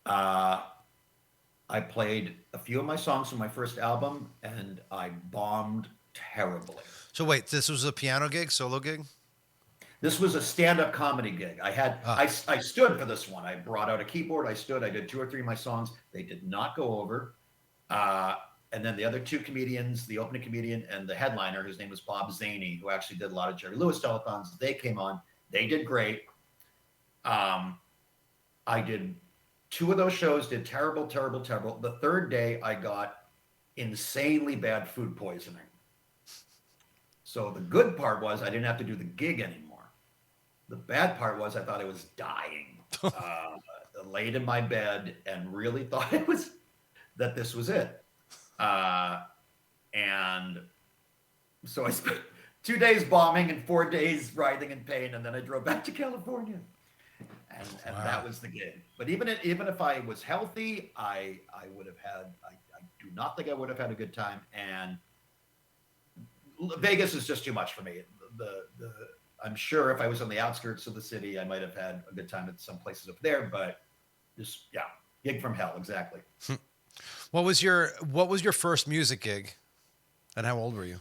Speaker 2: I played a few of my songs from my first album, and I bombed terribly.
Speaker 1: So wait, this was a piano gig, solo gig?
Speaker 2: This was a stand-up comedy gig. I stood for this one. I brought out a keyboard. I stood. I did 2 or 3 of my songs. They did not go over. and then the other two comedians, the opening comedian and the headliner, whose name was Bob Zaney, who actually did a lot of Jerry Lewis telethons. They came on. They did great. I did 2 of those shows, did terrible, terrible, terrible. The third day, I got insanely bad food poisoning. So the good part was I didn't have to do the gig anymore. The bad part was I thought I was dying. Laid in my bed and really thought that this was it. And so I spent 2 days bombing and 4 days writhing in pain, and then I drove back to California. And
Speaker 1: Wow.
Speaker 2: that was the gig. But even if I was healthy, I would have had. I do not think I would have had a good time. And Vegas is just too much for me. I'm sure if I was on the outskirts of the city, I might have had a good time at some places up there. But just gig from hell, exactly.
Speaker 1: What was your first music gig, and how old were you?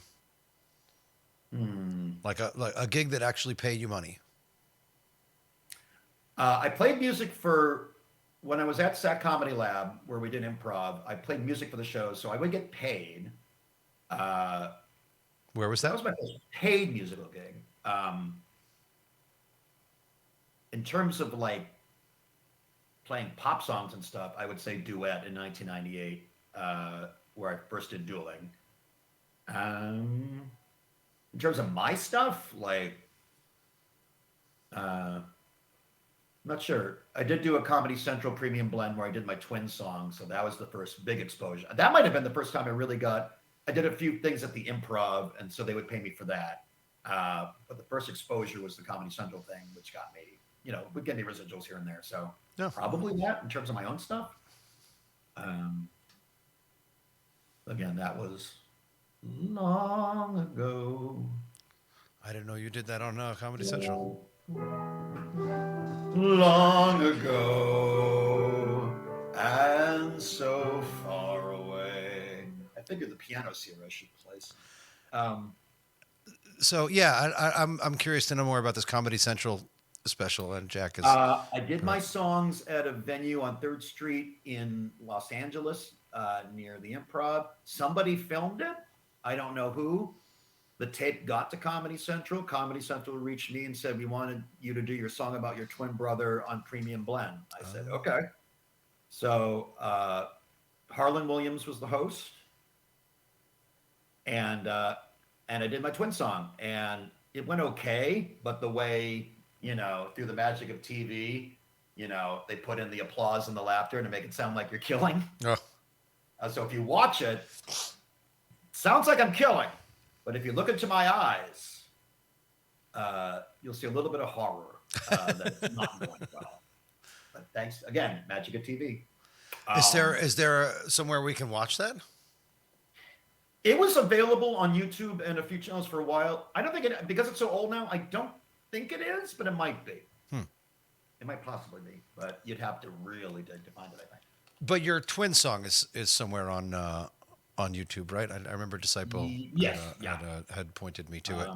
Speaker 1: Like a gig that actually paid you money.
Speaker 2: I played music for when I was at Sac Comedy Lab, where we did improv. I played music for the shows, so I would get paid.
Speaker 1: Where was
Speaker 2: That
Speaker 1: that?
Speaker 2: was my first paid musical gig. In terms of like playing pop songs and stuff, I would say Duet in 1998, where I first did dueling. In terms of my stuff, like, not sure. I did do a Comedy Central premium blend where I did my twin song, so that was the first big exposure. That might have been the first time I really got. I did a few things at the Improv, and so they would pay me for that. But the first exposure was the Comedy Central thing, which got me, would get me residuals here and there. So probably that in terms of my own stuff. Again, that was long ago.
Speaker 1: I didn't know you did that on Comedy Central.
Speaker 2: Long ago and so far away. I figured the piano's here. I should play some.
Speaker 1: So yeah, I'm curious to know more about this Comedy Central special. And Jack is.
Speaker 2: I did my songs at a venue on 3rd Street in Los Angeles, near the Improv. Somebody filmed it. I don't know who. The tape got to Comedy Central. Comedy Central reached me and said, "We wanted you to do your song about your twin brother on Premium Blend." I said, "Okay." So Harlan Williams was the host, and I did my twin song, and it went okay. But the way, through the magic of TV, they put in the applause and the laughter to make it sound like you're killing.
Speaker 1: Oh.
Speaker 2: So if you watch it, sounds like I'm killing. But if you look into my eyes, you'll see a little bit of horror that's not going well. But thanks again, magic of TV.
Speaker 1: Is there somewhere we can watch that?
Speaker 2: It was available on YouTube and a few channels for a while. I don't think it, because it's so old now, I don't think it is, but it might be. It might possibly be, but you'd have to really dig to find it, I think.
Speaker 1: But your twin song is somewhere on YouTube, right? I remember Disciple
Speaker 2: Yes,
Speaker 1: had pointed me to it.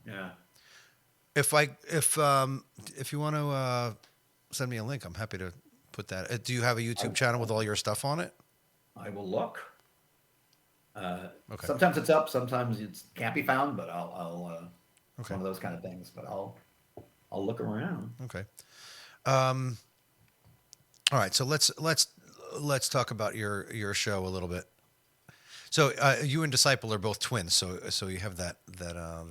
Speaker 2: Yeah.
Speaker 1: If you want to send me a link, I'm happy to put that. Do you have a YouTube channel with all your stuff on it?
Speaker 2: I will look.
Speaker 1: Okay.
Speaker 2: Sometimes it's up, sometimes it can't be found, but I'll it's
Speaker 1: Okay.
Speaker 2: one of those kind of things. But I'll look around.
Speaker 1: Okay. All right. So let's talk about your show a little bit. So you and Disciple are both twins. So you have that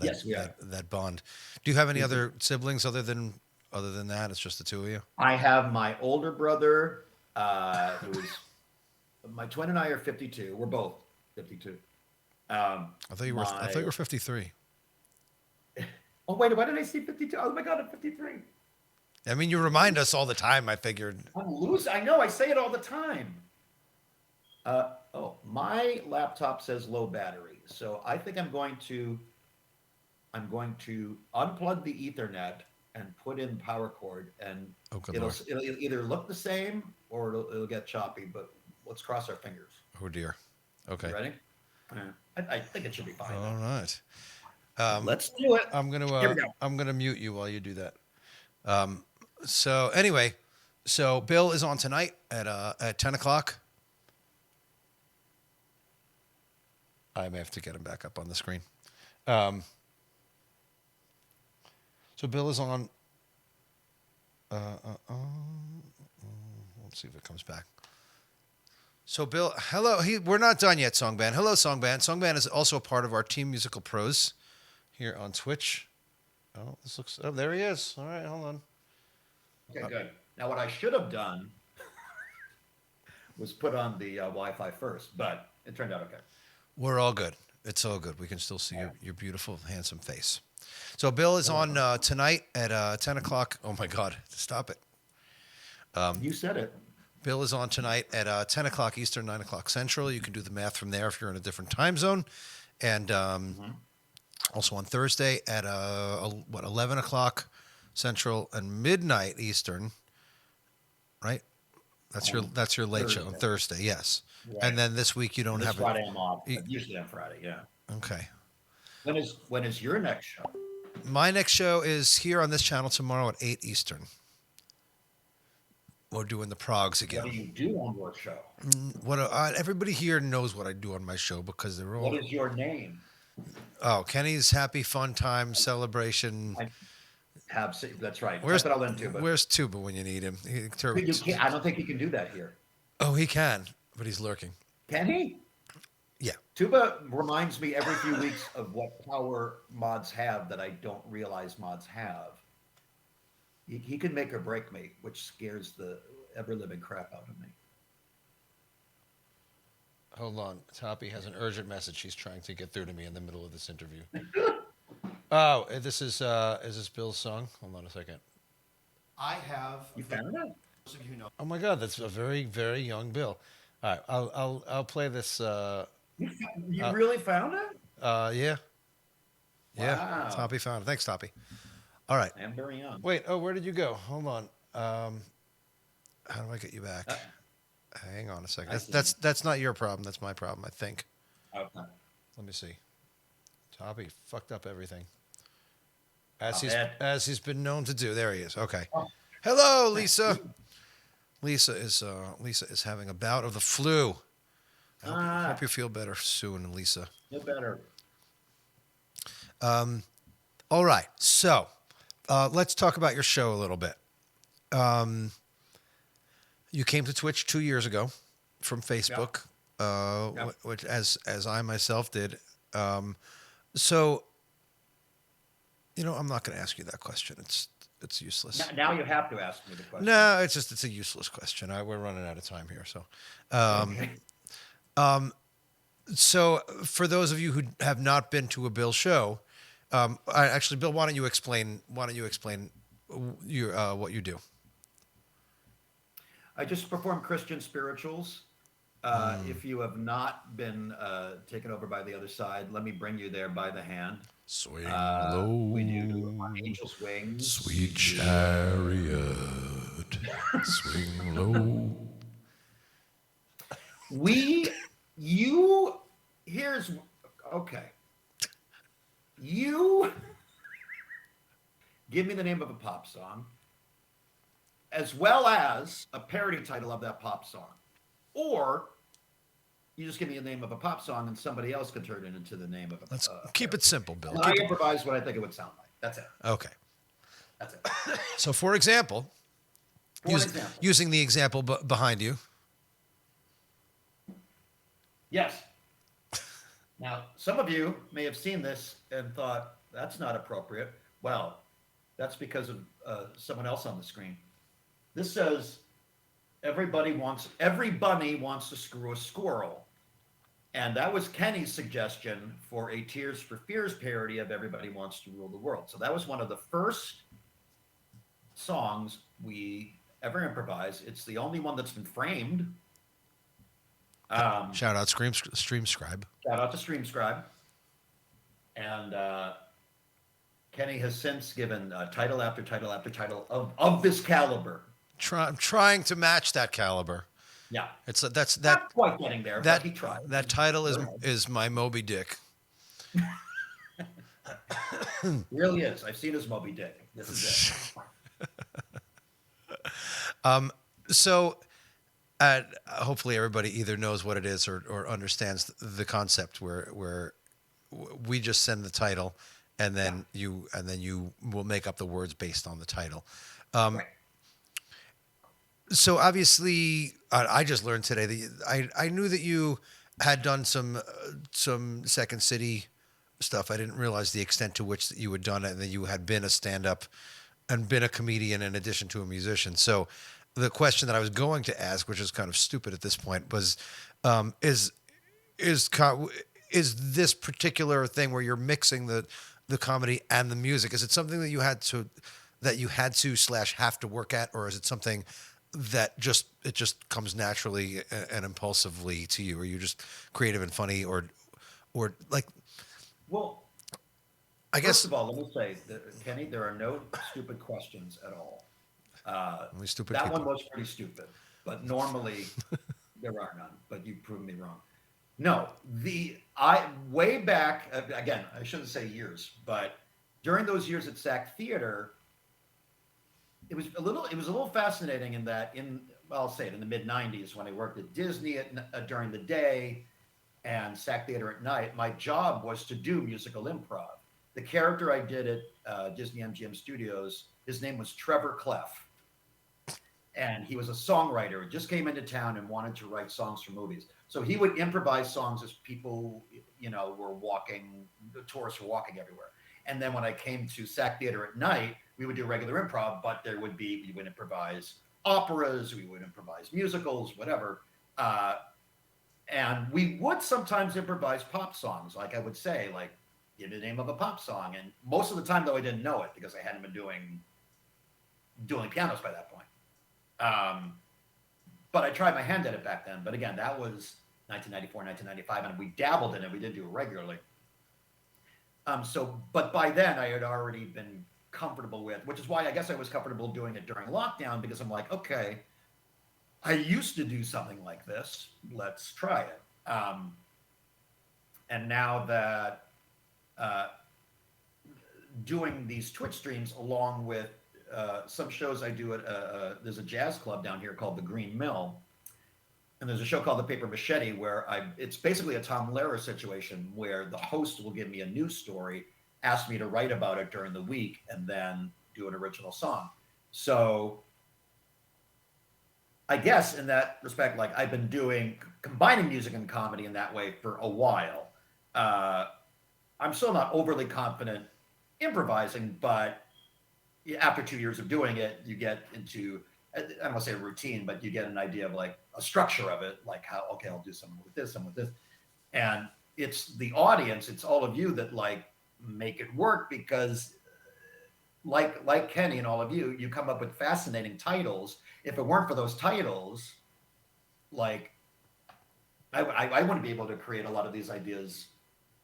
Speaker 2: Yes, we are.
Speaker 1: that bond. Do you have any other siblings other than that? It's just the two of you.
Speaker 2: I have my older brother, who is my twin, and I are 52. We're both 52.
Speaker 1: I thought you were 53.
Speaker 2: Oh wait, why did I say 52? Oh my God, I'm 53.
Speaker 1: I mean, you remind us all the time. I figured.
Speaker 2: I'm losing. I know. I say it all the time. My laptop says low battery, so I think I'm going to unplug the Ethernet and put in power cord, and it'll either look the same or it'll get choppy. But let's cross our fingers.
Speaker 1: Oh dear. Okay.
Speaker 2: You ready? I think it should be fine.
Speaker 1: All right.
Speaker 2: Let's do it.
Speaker 1: I'm
Speaker 2: Here we
Speaker 1: gonna
Speaker 2: go.
Speaker 1: I'm gonna mute you while you do that. So anyway, Bill is on tonight at 10 o'clock. I may have to get him back up on the screen. So Bill is on. Let's see if it comes back. So Bill, hello. We're not done yet, Songband. Hello, Songband. Songband is also a part of our Team Musical Pros here on Twitch. Oh, this looks. Oh, there he is. All right, hold on.
Speaker 2: Okay, good. Now, what I should have done was put on the Wi-Fi first, but it turned out okay.
Speaker 1: We're all good. It's all good. We can still see your beautiful, handsome face. So Bill is on tonight at 10 o'clock. Oh, my God. Stop it.
Speaker 2: You said it.
Speaker 1: Bill is on tonight at 10 o'clock Eastern, 9 o'clock Central. You can do the math from there if you're in a different time zone. And also on Thursday at 11 o'clock Central and midnight Eastern, right? That's your late show on Thursday, yes. Right. And then this week you don't have
Speaker 2: Friday I'm off. Usually on Friday, yeah.
Speaker 1: Okay.
Speaker 2: When is your next show?
Speaker 1: My next show is here on this channel tomorrow at 8 Eastern. We're doing the progs again.
Speaker 2: What do you do on your show?
Speaker 1: Everybody here knows what I do on my show because they're all.
Speaker 2: What is your name?
Speaker 1: Oh, Kenny's Happy Fun Time Celebration.
Speaker 2: That's right. That's what I'll into. But
Speaker 1: where's Tuba when you need him?
Speaker 2: I don't think he can do that here.
Speaker 1: Oh, he can, but he's lurking.
Speaker 2: Can he?
Speaker 1: Yeah.
Speaker 2: Tuba reminds me every few weeks of what power mods have that I don't realize mods have. He can make or break me, which scares the ever-living crap out of me.
Speaker 1: Hold on. Toppy has an urgent message she's trying to get through to me in the middle of this interview. Oh, is this Bill's song? Hold on a second.
Speaker 4: I have.
Speaker 2: You found it?
Speaker 4: Those of you who know.
Speaker 1: Oh my God, that's a very, very young Bill. All right, I'll play this.
Speaker 2: You really found it?
Speaker 1: Yeah. Yeah.
Speaker 2: Wow.
Speaker 1: Toppy found it. Thanks, Toppy. All right.
Speaker 2: I am very young.
Speaker 1: Wait. Oh, where did you go? Hold on. How do I get you back? Hang on a second. That's not your problem. That's my problem, I think.
Speaker 2: Okay.
Speaker 1: Let me see. Toppy fucked up everything. As he's been known to do. There he is. Okay.
Speaker 2: Oh.
Speaker 1: Hello, Lisa. Lisa is having a bout of the flu. I hope you feel better soon, Lisa.
Speaker 2: Feel better.
Speaker 1: All right. So, let's talk about your show a little bit. You came to Twitch 2 years ago from Facebook, which as I myself did. So, I'm not going to ask you that question. It's useless.
Speaker 2: Now you have to ask me the question.
Speaker 1: No, it's a useless question. We're running out of time here. So,
Speaker 2: Okay.
Speaker 1: So for those of you who have not been to a Bill show, Bill, why don't you explain your what you do?
Speaker 2: I just perform Christian spirituals. If you have not been taken over by the other side, let me bring you there by the hand.
Speaker 1: Swing low.
Speaker 2: We do Angel's Wings.
Speaker 1: Sweet chariot. Swing low.
Speaker 2: You give me the name of a pop song, as well as a parody title of that pop song. Or you just give me the name of a pop song and somebody else can turn it into the name of a
Speaker 1: Let's keep it simple, Bill.
Speaker 2: And I improvise what I think it would sound like. That's it.
Speaker 1: Okay.
Speaker 2: That's it.
Speaker 1: So, for example, using the example behind you.
Speaker 2: Yes. Now, some of you may have seen this and thought, that's not appropriate. Well, that's because of someone else on the screen. This says, every bunny wants to screw a squirrel. And that was Kenny's suggestion for a Tears for Fears parody of Everybody Wants to Rule the World. So that was one of the first songs we ever improvised. It's the only one that's been framed.
Speaker 1: Shout out StreamScribe.
Speaker 2: Shout out to StreamScribe. And Kenny has since given title after title after title of this caliber.
Speaker 1: I'm trying to match that caliber.
Speaker 2: Yeah.
Speaker 1: That's
Speaker 2: not quite getting there, but he tried.
Speaker 1: That title is my Moby Dick.
Speaker 2: Really is. I've seen his Moby Dick. This is it.
Speaker 1: So hopefully everybody either knows what it is or understands the concept where we just send the title and
Speaker 2: Yeah.
Speaker 1: then you will make up the words based on the title.
Speaker 2: Right.
Speaker 1: So obviously, I just learned today that I knew that you had done some Second City stuff. I didn't realize the extent to which that you had done it, and that you had been a stand-up and been a comedian in addition to a musician. So the question that I was going to ask, which is kind of stupid at this point, was um, is is co- is this particular thing where you're mixing the comedy and the music? Is it something that you had to slash have to work at, or is it something that just comes naturally and impulsively to you? Are you just creative and funny, or like
Speaker 2: Well,
Speaker 1: I
Speaker 2: first
Speaker 1: guess
Speaker 2: of all, let me say, that, Kenny, there are no stupid questions at all.
Speaker 1: only stupid
Speaker 2: That one
Speaker 1: people.
Speaker 2: was pretty stupid, but normally there are none. But you've proven me wrong. No, the I way back again. I shouldn't say years, but during those years at SAC Theater, it was a little fascinating in that well, I'll say it in the mid '90s when I worked at Disney during the day and SAC Theater at night. My job was to do musical improv. The character I did at Disney MGM Studios, his name was Trevor Clef, and he was a songwriter. He just came into town and wanted to write songs for movies. So he would improvise songs as people, were walking, the tourists were walking everywhere. And then when I came to SAC Theater at night, we would do regular improv, but we would improvise operas, we would improvise musicals, whatever. And we would sometimes improvise pop songs. Like I would say, like, give me the name of a pop song. And most of the time, though, I didn't know it because I hadn't been doing pianos by that point. Um, but I tried my hand at it back then. But again, that was 1994, 1995, and we dabbled in it. We did do it regularly. But by then I had already been comfortable with, which is why I guess I was comfortable doing it during lockdown because I'm like, okay, I used to do something like this. Let's try it. And now that uh, doing these Twitch streams along with some shows I do at there's a jazz club down here called the Green Mill, and there's a show called The Paper Machete where it's basically a Tom Lehrer situation where the host will give me a news story, ask me to write about it during the week, and then do an original song. So I guess in that respect, like I've been combining music and comedy in that way for a while. Uh, I'm still not overly confident improvising, but after 2 years of doing it, you get into, I don't want to say a routine, but you get an idea of like a structure of it, like how, okay, I'll do something with this, something with this. And it's the audience, it's all of you that like make it work because like Kenny and all of you, you come up with fascinating titles. If it weren't for those titles, like I wouldn't be able to create a lot of these ideas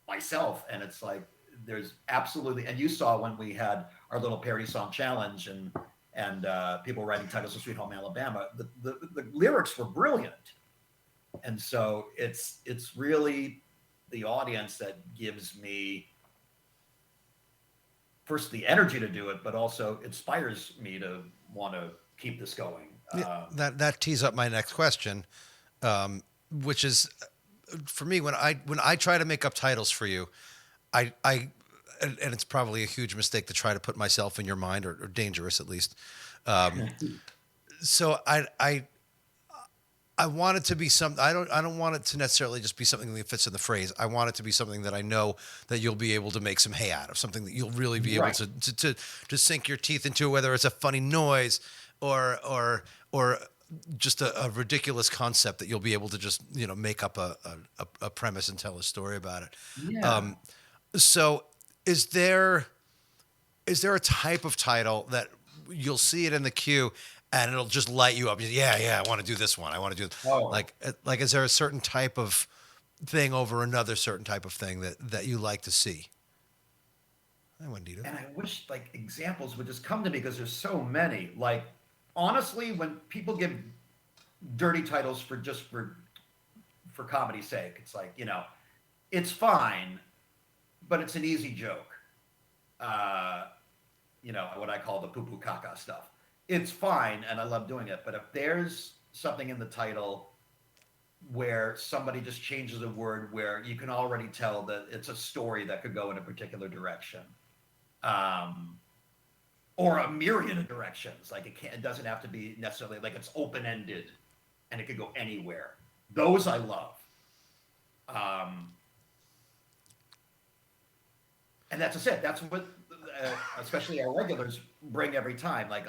Speaker 2: myself. And it's like there's absolutely, and you saw when we had our little parody song challenge and people writing titles of Sweet Home Alabama, the lyrics were brilliant. And so it's really the audience that gives me first the energy to do it, but also inspires me to want to keep this going.
Speaker 1: Yeah, that tees up my next question, which is for me when I try to make up titles for you, I and it's probably a huge mistake to try to put myself in your mind or dangerous at least. Um, so I want it to be some. I don't want it to necessarily just be something that fits in the phrase. I want it to be something that I know that you'll be able to make some hay out of, something that you'll really be able
Speaker 2: Right.
Speaker 1: to sink your teeth into, whether it's a funny noise or just a ridiculous concept that you'll be able to just make up a premise and tell a story about it.
Speaker 2: Yeah.
Speaker 1: Um, so is there a type of title that you'll see it in the queue and it'll just light you up? Yeah, yeah, I want to do this one. I want to do
Speaker 2: Oh,
Speaker 1: like is there a certain type of thing over another certain type of thing that you like to see? I wouldn't need it.
Speaker 2: and I wish like examples would just come to me because there's so many. Like honestly, when people give dirty titles for comedy's sake, it's like it's fine, but it's an easy joke. Uh, what I call the poo poo caca stuff. It's fine, and I love doing it. But if there's something in the title where somebody just changes a word where you can already tell that it's a story that could go in a particular direction. Or a myriad of directions. Like it doesn't have to be necessarily like it's open-ended and it could go anywhere. Those I love. And that's just it. That's what, especially our regulars bring every time. Like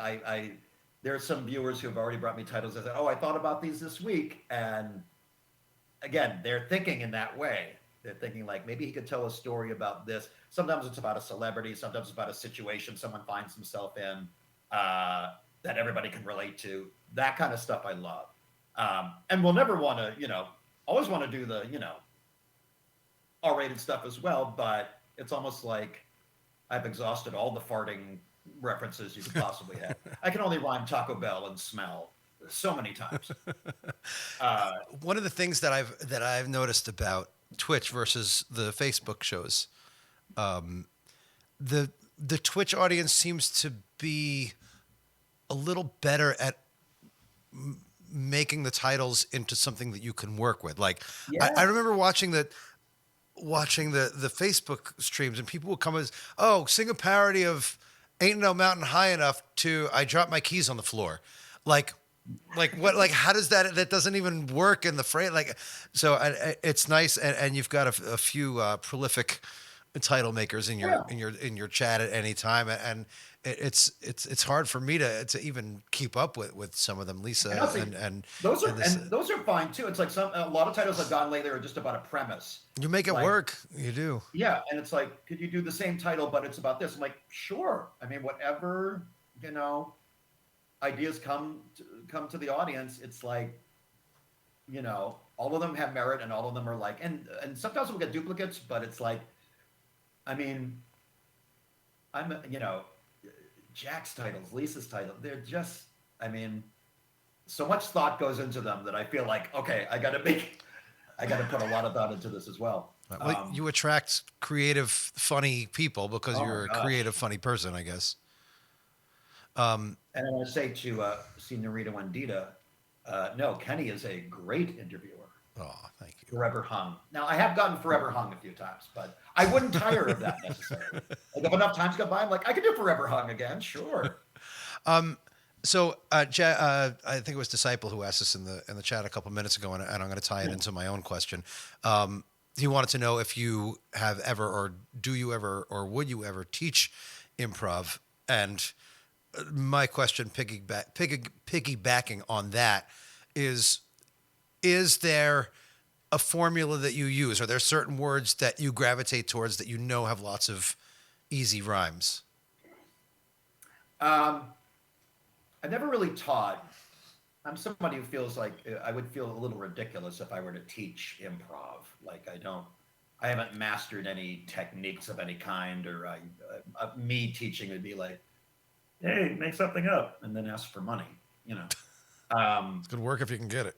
Speaker 2: there are some viewers who have already brought me titles that said, "Oh, I thought about these this week," and again, they're thinking in that way. They're thinking like maybe he could tell a story about this. Sometimes it's about a celebrity. Sometimes it's about a situation someone finds himself in that everybody can relate to. That kind of stuff I love. And we'll never want to, always want to do the, R-rated stuff as well. But it's almost like I've exhausted all the farting references you could possibly have. I can only rhyme Taco Bell and smell so many times.
Speaker 1: One of the things that I've noticed about Twitch versus the Facebook shows, the Twitch audience seems to be a little better at making the titles into something that you can work with. Like I remember watching the Facebook streams, and people would come as, "Oh, sing a parody of Ain't No Mountain High Enough" to "I Dropped My Keys on the Floor." Like what? Like how does that doesn't even work in the phrase? Like, so it's nice, and you've got a few prolific title makers in your chat at any time, and it's hard for me to even keep up with some of them, Lisa, and
Speaker 2: those are fine too. It's like a lot of titles I've gotten lately are just about a premise.
Speaker 1: You make it work. You do.
Speaker 2: Yeah, and it's like, could you do the same title, but it's about this? I'm like, sure. I mean, whatever, ideas come to the audience. It's like, all of them have merit, and all of them are like, and sometimes we'll get duplicates, but it's like, I mean, Jack's titles, Lisa's title, they're just, I mean, so much thought goes into them that I feel like, okay, I got to put a lot of thought into this as well.
Speaker 1: Well, you attract creative, funny people because you're a creative, funny person, I guess.
Speaker 2: And I want to say to Senorita Wendita, no, Kenny is a great interviewer.
Speaker 1: Oh, thank you.
Speaker 2: Forever Hung. Now, I have gotten Forever Hung a few times, but I wouldn't tire of that necessarily. Like, if enough times go by, I'm like, I could do Forever Hung again, sure.
Speaker 1: So, I think it was Disciple who asked us in the chat a couple minutes ago, and I'm going to tie it into my own question. He wanted to know if you have ever, or do you ever, or would you ever teach improv? And my question, piggybacking on that, is there a formula that you use? Are there certain words that you gravitate towards that have lots of easy rhymes?
Speaker 2: I've never really taught. I'm somebody who feels like I would feel a little ridiculous if I were to teach improv. Like I haven't mastered any techniques of any kind, or me teaching would be like, hey, make something up and then ask for money,
Speaker 1: It's good work if you can get it.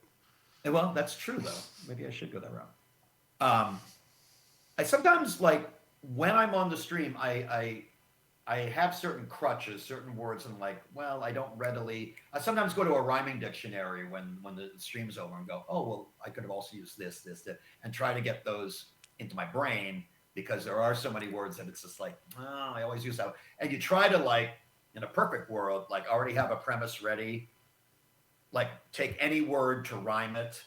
Speaker 2: Well, that's true though. Maybe I should go that route. I sometimes, like, when I'm on the stream, I have certain crutches, certain words, and like, well, I don't readily. I sometimes go to a rhyming dictionary when the stream's over and go, oh, well, I could have also used this, and try to get those into my brain, because there are so many words that it's just like, oh, I always use that. And you try to, like, in a perfect world, like, already have a premise ready, like take any word to rhyme it,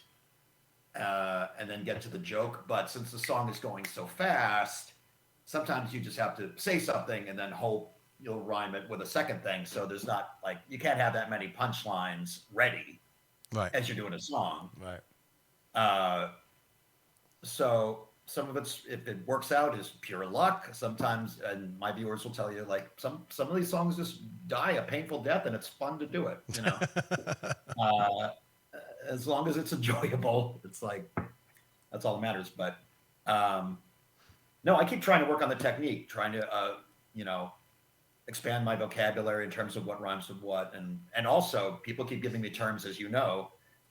Speaker 2: and then get to the joke. But since the song is going so fast, sometimes you just have to say something and then hope you'll rhyme it with a second thing. So there's not, like, you can't have that many punchlines ready,
Speaker 1: right,
Speaker 2: as you're doing a song.
Speaker 1: Right.
Speaker 2: So some of it's, if it works out, is pure luck. Sometimes, and my viewers will tell you, like, some of these songs just die a painful death, and it's fun to do it, as long as it's enjoyable. It's like, that's all that matters. But no, I keep trying to work on the technique, trying to expand my vocabulary in terms of what rhymes with what, and also people keep giving me terms, as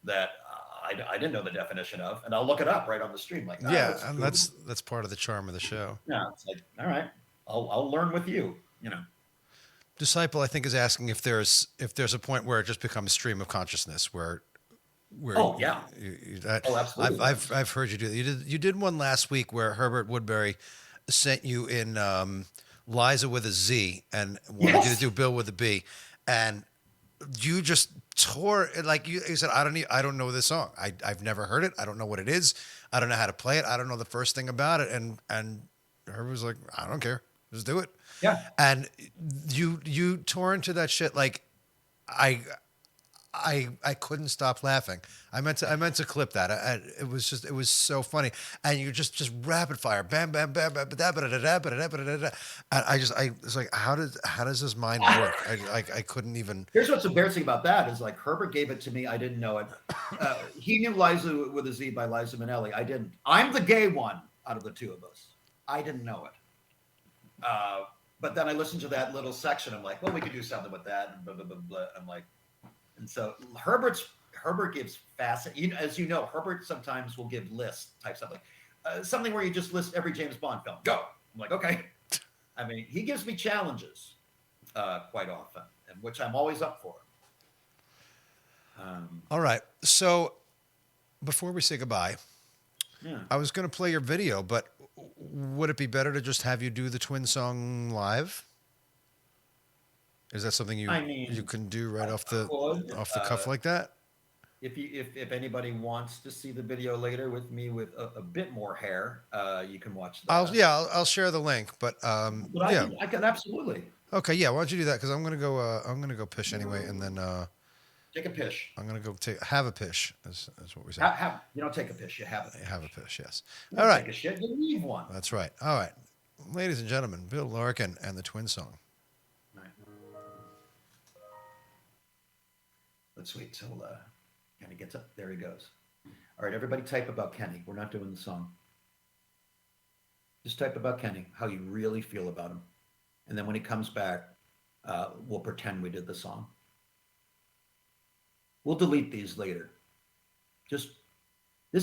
Speaker 2: that I didn't know the definition of, and I'll look it up right on the stream. Like,
Speaker 1: and that's part of the charm of the show.
Speaker 2: Yeah, it's like, all right, I'll learn with you.
Speaker 1: Disciple, I think, is asking if there's a point where it just becomes stream of consciousness, where Where
Speaker 2: Oh, yeah. Oh, absolutely.
Speaker 1: I've heard you do that. You did one last week where Herbert Woodbury sent you in Liza with a Z and wanted you to
Speaker 2: Yes.
Speaker 1: do Bill with a B, and you just tore it like you said. I don't know this song. I've never heard it. I don't know what it is. I don't know how to play it. I don't know the first thing about it. And Herbert was like, I don't care. Just do it.
Speaker 2: Yeah.
Speaker 1: And you tore into that shit like I I couldn't stop laughing. I meant to clip that. It was so funny, and you just rapid fire, bam, bam, bam, bam, da, ba, da, da, da, ba, da, da, ba, da, da, da. And I was like, how does this mind work? I couldn't even.
Speaker 2: Here's what's embarrassing about that is like Herbert gave it to me. I didn't know it. He knew Liza with a Z by Liza Minnelli. I didn't. I'm the gay one out of the two of us. I didn't know it. But then I listened to that little section. I'm like, well, we could do something with that. And blah, blah, blah, blah. I'm like, and so Herbert gives as you know, Herbert sometimes will give list type stuff like something where you just list every James Bond film. Go. I'm like, okay. I mean, he gives me challenges quite often, and which I'm always up for.
Speaker 1: All right. So before we say goodbye,
Speaker 2: Yeah.
Speaker 1: I was going to play your video, but would it be better to just have you do the twin song live? Is that something you can do right off the cuff like that?
Speaker 2: If anybody wants to see the video later with me with a bit more hair, you can watch that.
Speaker 1: I'll share the link, but yeah,
Speaker 2: I can absolutely
Speaker 1: okay, yeah. Why don't you do that? Because I'm gonna go pish anyway, and then
Speaker 2: take a pish.
Speaker 1: I'm gonna go have a pish. Is what we say.
Speaker 2: You don't take a pish, you have a pish.
Speaker 1: Have a pish, yes.
Speaker 2: You
Speaker 1: All
Speaker 2: don't
Speaker 1: right.
Speaker 2: take a shit, you leave one.
Speaker 1: That's right. All right, ladies and gentlemen, Bill Larkin and the twin song.
Speaker 2: Right. Let's wait till Kenny gets up. There he goes. All right, everybody type about Kenny. We're not doing the song. Just type about Kenny, how you really feel about him. And then when he comes back, we'll pretend we did the song. We'll delete these later. This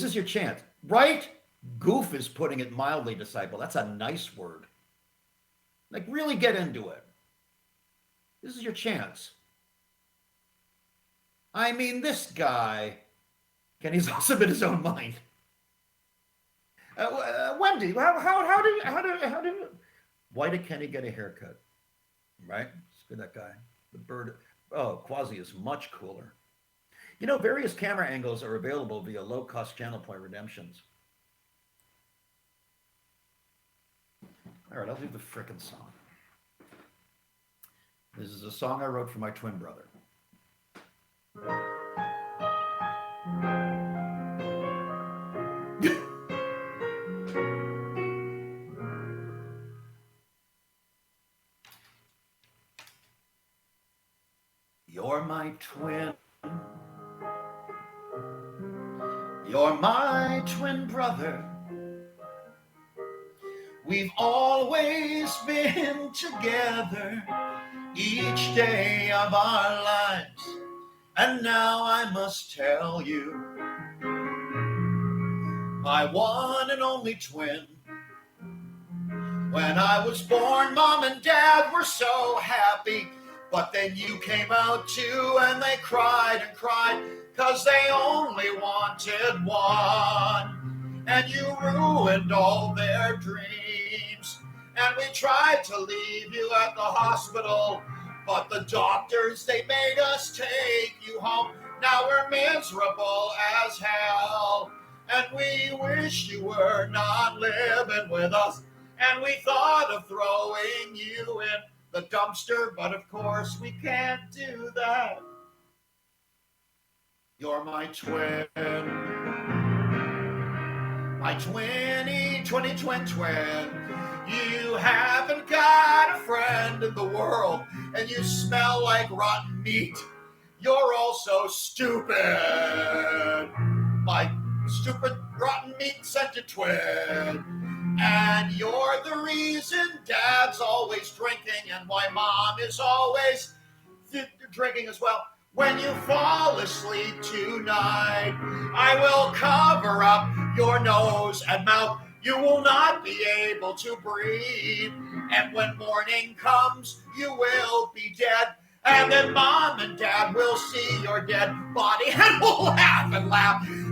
Speaker 2: is your chance. Right? Goof is putting it mildly, disciple. That's a nice word. Like, really get into it. This is your chance. I mean, this guy, Kenny's also been his own mind. Wendy, why did Kenny get a haircut? Right? Screw that guy. The bird. Oh, Quasi is much cooler. You know, various camera angles are available via low-cost channel point redemptions. All right, I'll do the frickin' song. This is a song I wrote for my twin brother. You're my twin. You're my twin brother. We've always been together each day of our lives. And now I must tell you, my one and only twin. When I was born, Mom and Dad were so happy. But then you came out too, and they cried and cried, 'cause they only wanted one. And you ruined all their dreams. And we tried to leave you at the hospital, but the doctors, they made us take you home. Now we're miserable as hell, and we wish you were not living with us. And we thought of throwing you in the dumpster, but of course we can't do that. You're my twin. My twinny, twin. You haven't got a friend in the world, and you smell like rotten meat. You're also stupid. My stupid, rotten meat scented twin. And you're the reason Dad's always drinking, and why Mom is always drinking as well. When you fall asleep tonight, I will cover up your nose and mouth. You will not be able to breathe. And when morning comes, you will be dead. And then mom and dad will see your dead body and we'll laugh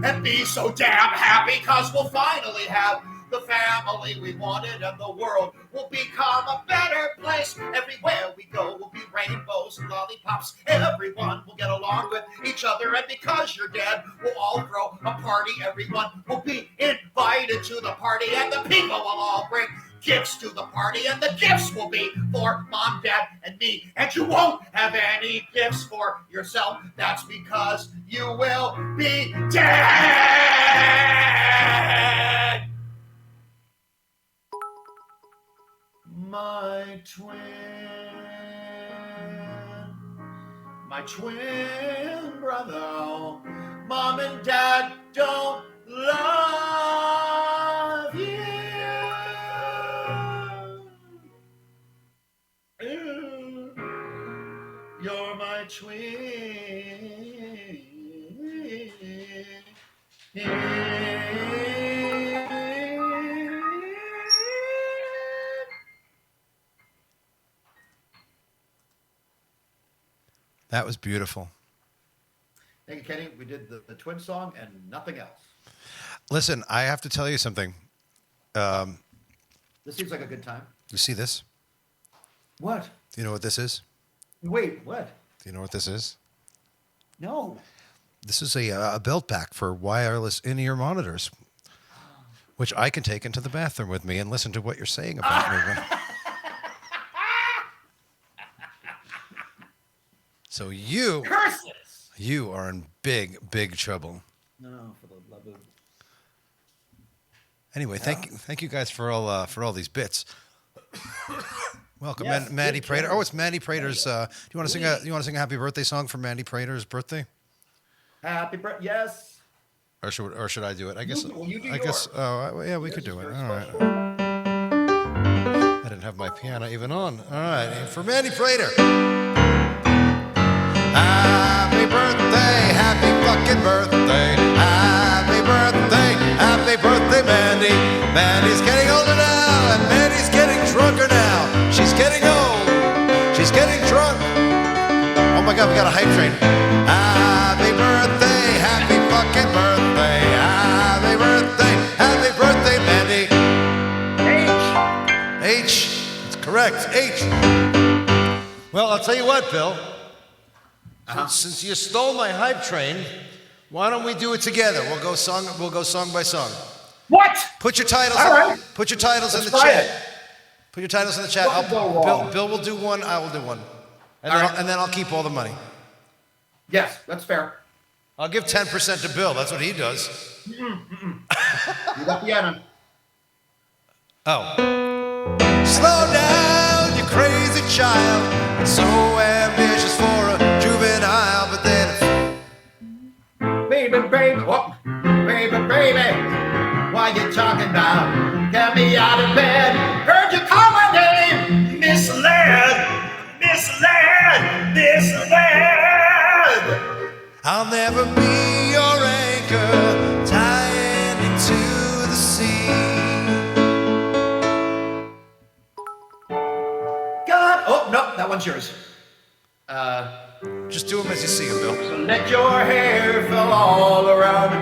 Speaker 2: and be so damn happy because we'll finally have the family we wanted and the world will become a better place. Everywhere we go will be rainbows and lollipops. Everyone will get along with each other, and because you're dead, we'll all throw a party. Everyone will be invited to the party, and the people will all bring gifts to the party, and the gifts will be for mom, dad, and me. And you won't have any gifts for yourself. That's because you will be dead. My twin brother, mom and dad don't love you. You're my twin.
Speaker 1: That was beautiful.
Speaker 2: Thank you, Kenny. We did the twin song and nothing else.
Speaker 1: Listen, I have to tell you something.
Speaker 2: This seems like a good time.
Speaker 1: You see this?
Speaker 2: What?
Speaker 1: Do you know what this is?
Speaker 2: Wait, what?
Speaker 1: Do you know what this is?
Speaker 2: No.
Speaker 1: This is a belt pack for wireless in-ear monitors, which I can take into the bathroom with me and listen to what you're saying about me. So
Speaker 2: Curses!
Speaker 1: you are in big, big trouble.
Speaker 2: No, for the love of...
Speaker 1: Anyway, thank you guys for all these bits. Welcome,
Speaker 2: Yes,
Speaker 1: Mandy
Speaker 2: good
Speaker 1: Prater.
Speaker 2: job.
Speaker 1: Oh, it's Mandy Prater's. Do you want to sing a happy birthday song for Mandy Prater's birthday,
Speaker 2: Happy birthday. Yes.
Speaker 1: or should I do it? I guess.
Speaker 2: You do
Speaker 1: I guess.
Speaker 2: yours.
Speaker 1: Oh, yeah, we could
Speaker 2: Yours
Speaker 1: do
Speaker 2: is
Speaker 1: it.
Speaker 2: very
Speaker 1: All right.
Speaker 2: special.
Speaker 1: I didn't have my piano even on. All right, and for Mandy Prater. Happy birthday, happy fucking birthday, happy birthday, Mandy. Mandy's getting older now, and Mandy's getting drunker now. She's getting old, she's getting drunk. Oh my God, we got a hype train. Happy birthday, happy fucking birthday, happy birthday, Mandy. H, it's correct, H. Well, I'll tell you what, Bill. Since you stole my hype train, why don't we do it together? We'll go song by song.
Speaker 2: What?
Speaker 1: Put your titles.
Speaker 2: All right.
Speaker 1: Put your titles in
Speaker 2: Let's
Speaker 1: the
Speaker 2: try
Speaker 1: chat.
Speaker 2: it.
Speaker 1: Put your titles in the chat.
Speaker 2: What could go wrong?
Speaker 1: Bill will do one. I will do one, and
Speaker 2: All
Speaker 1: then,
Speaker 2: right.
Speaker 1: and then I'll keep all the money.
Speaker 2: Yes, that's fair.
Speaker 1: I'll give 10% to Bill. That's what he does.
Speaker 2: You got the piano.
Speaker 1: Oh. Slow down, you crazy child. It's so ambitious for a juvenile, but then.
Speaker 2: Baby, oh, baby, what you talking about? Get me out of bed. Heard you call my name. Misled.
Speaker 1: I'll never be your anchor, tying you to the sea.
Speaker 2: God, oh no, that one's yours.
Speaker 1: Just do them as you see them, Bill.
Speaker 2: So let your hair fall all around.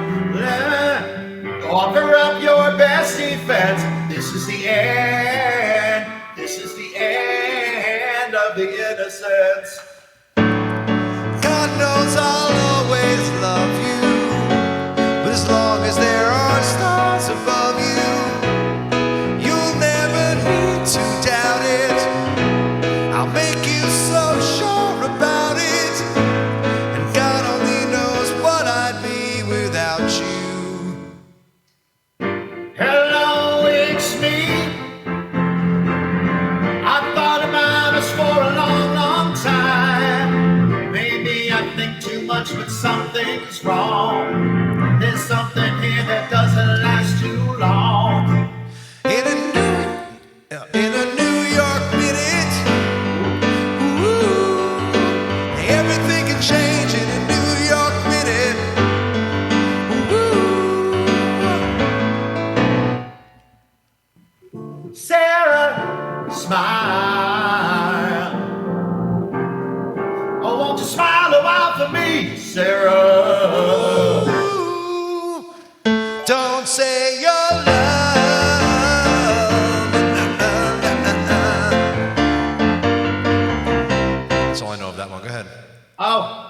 Speaker 2: Offer up your best defense. This is the end. This is the end of the innocence.
Speaker 1: God knows I'll always love you, but as long as there are stars above you, you'll never need to doubt it. I'll make you so sure about it, and God only knows what I'd be without you.
Speaker 2: Hello, it's me. I've thought about us for a long, long time. Maybe I think too much, but something's wrong. There's something here that doesn't last too long.
Speaker 1: In a New York minute, ooh, everything can change in a New York minute. Ooh.
Speaker 2: Sarah, smile. me, Sarah.
Speaker 1: Ooh, don't say your love. That's all I know of that one. Go ahead.
Speaker 2: Oh,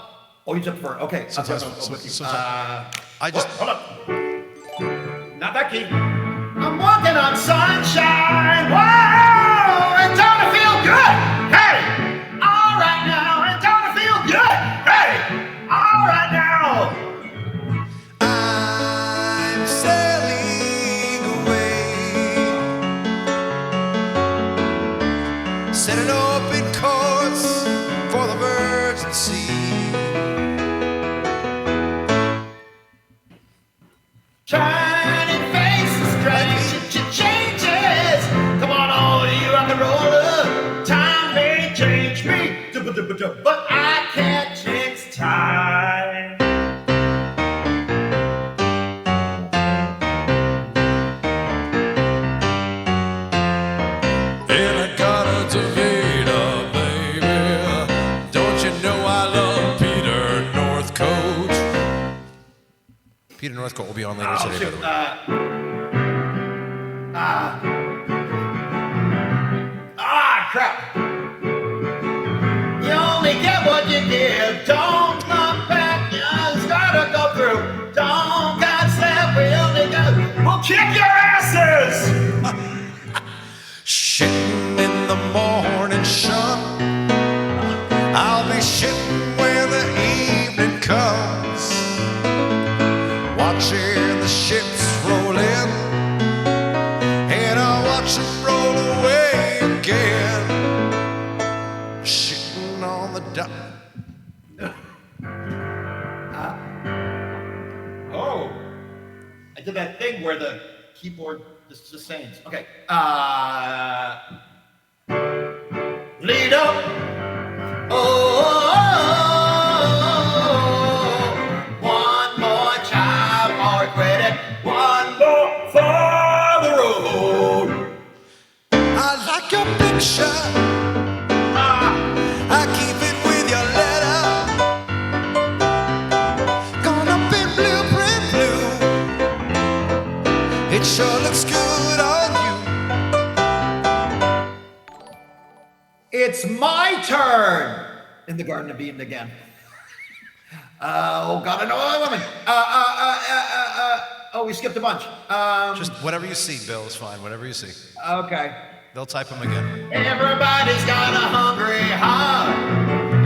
Speaker 2: you jumped for okay.
Speaker 1: Sometimes-
Speaker 2: I'm with you.
Speaker 1: sometimes- I just.
Speaker 2: Hold up. Not that key. I'm walking on sunshine. Whoa, and don't it feel good? Hey, all right now, and don't it feel good? Hey, all right now.
Speaker 1: I'm sailing away, set an open course for the virgin sea.
Speaker 2: Turning faces, strange changes. Come on, all of you rock and roller. Time may change me, but I can't change time.
Speaker 1: In a garden to Vita, baby. Don't you know I love Peter Northcote? Peter Northcote will be on later today, by the way.
Speaker 2: Crap. You only get what you give. Don't look back. You just gotta go through. Don't God slap. We only go. We'll kick your asses.
Speaker 1: Shitting in the morning sun. I'll be shitting when the evening comes. Watching the ships roll in, and I'll watch them roll away again. Shitting on the dock.
Speaker 2: Oh, I did that thing where the keyboard just sings. Okay. Lead up. One more child more credit. One more for the road.
Speaker 1: I like your picture. I keep it with your letter. Gone up in blueprint blue. It sure looks good on you.
Speaker 2: It's my turn in the Garden of Eden again. Oh, God, another woman. Oh, we skipped a bunch.
Speaker 1: Just whatever you see, Bill, is fine. Whatever you see.
Speaker 2: Okay.
Speaker 1: They'll type them again.
Speaker 2: Everybody's got a hungry heart.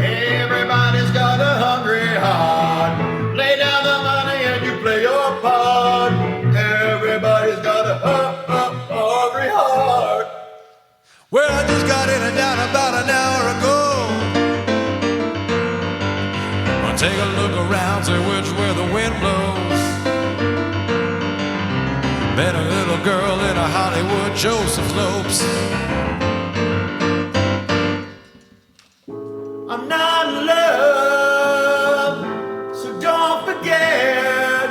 Speaker 2: Everybody's got a hungry heart. Lay down the money and you play your part. Everybody's got a hungry heart.
Speaker 1: Well, I just got in and down about an hour ago. I'll take a look around, see which way the wind blows. Met a little girl in a Hollywood Joseph Lopes.
Speaker 2: I'm not in love, so don't forget.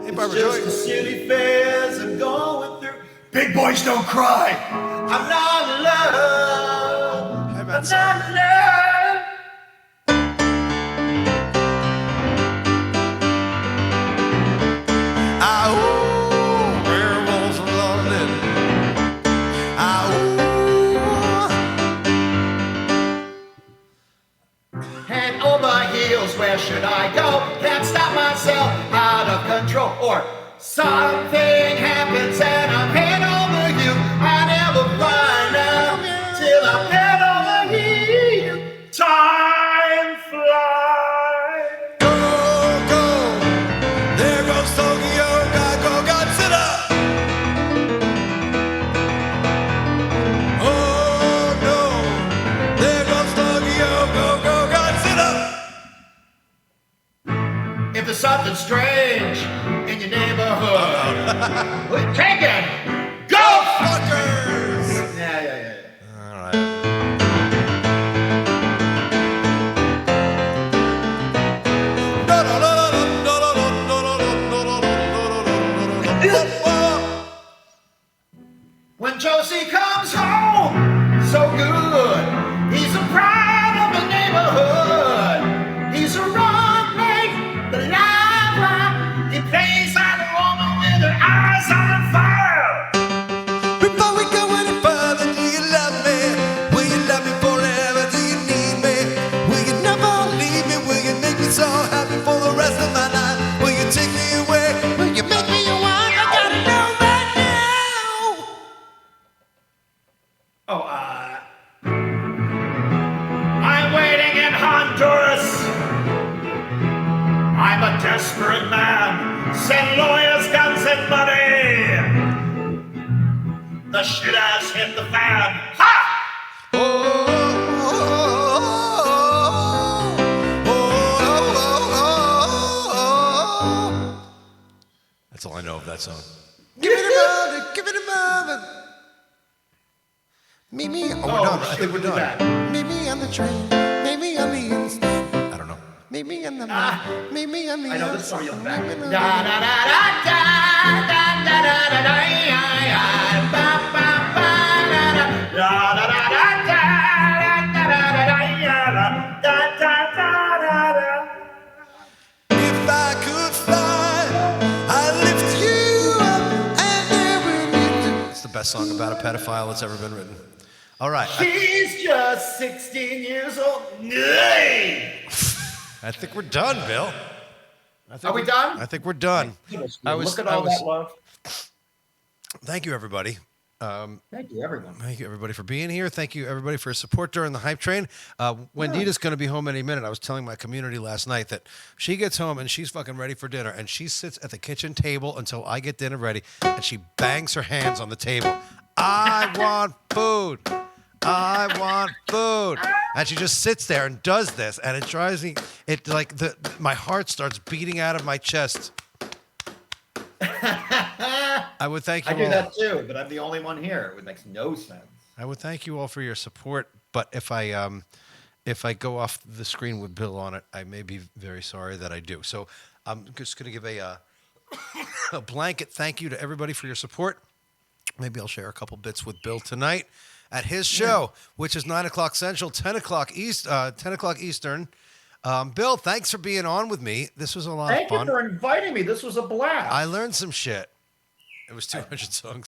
Speaker 1: Hey,
Speaker 2: It's
Speaker 1: Barbara
Speaker 2: just
Speaker 1: Joy.
Speaker 2: the silly phase I'm going through. Big boys don't cry. I'm not in love.
Speaker 1: Hey,
Speaker 2: I'm
Speaker 1: man,
Speaker 2: not in love.
Speaker 1: Ah, ooh, werewolves from London. Ah, ooh.
Speaker 2: Head over heels, where should I go? Can't stop myself, out of control. Or something happens and I'm head over you. I never find out till I'm head over you. Time flies.
Speaker 1: Go, go. There goes Tokyo. Go, Godzilla. Oh, no. There goes Tokyo. Go, Godzilla.
Speaker 2: If there's something strange in your neighborhood, we're taking ghost
Speaker 1: Fuckers.
Speaker 2: Yeah.
Speaker 1: All right.
Speaker 2: When Josie comes home, so good. He's a pride of the neighborhood. He's a rock.
Speaker 3: shit has hit the fan. Ha!
Speaker 1: That's all I know of that song. Give it a moment, give it a moment. Meet me. Oh, we're done. I think we're
Speaker 2: we'll do
Speaker 1: done.
Speaker 2: that.
Speaker 1: Meet me on the train. Meet me on the instant. I don't know. Meet me on the Meet me on the
Speaker 2: I know this song you'll back.
Speaker 1: Meet me on
Speaker 2: Da,
Speaker 1: the-
Speaker 2: da, da, da, da, da, da, da, da, da, ya, ba, ba, ba, da, da.
Speaker 3: Da da da da da da da da da ya, da da da da da.
Speaker 1: If I could fly, I'd lift you up and there will be. It's the best song about a pedophile that's ever been written. All right.
Speaker 2: She's just 16 years old.
Speaker 1: I think we're done, Bill.
Speaker 2: Are we done?
Speaker 1: I think we're done.
Speaker 2: Look at all that love.
Speaker 1: Thank you, everybody.
Speaker 2: Thank you, everyone.
Speaker 1: Thank you, everybody, for being here. Thank you, everybody, for your support during the hype train. Wendita's going to be home any minute. I was telling my community last night that she gets home and she's fucking ready for dinner, and she sits at the kitchen table until I get dinner ready, and she bangs her hands on the table. I want food. I want food. And she just sits there and does this, and it drives me. It like my heart starts beating out of my chest. I would thank you
Speaker 2: I do
Speaker 1: all.
Speaker 2: that too, but I'm the only one here. It makes no sense.
Speaker 1: I would thank you all for your support, but if I go off the screen with Bill on it, I may be very sorry that I do. So I'm just going to give a blanket thank you to everybody for your support. Maybe I'll share a couple bits with Bill tonight at his show, which is 9 o'clock Central, 10 o'clock Eastern. Bill, thanks for being on with me. This was a lot of
Speaker 2: Thank you
Speaker 1: fun.
Speaker 2: for inviting me. This was a blast.
Speaker 1: I learned some shit. It was 200 songs.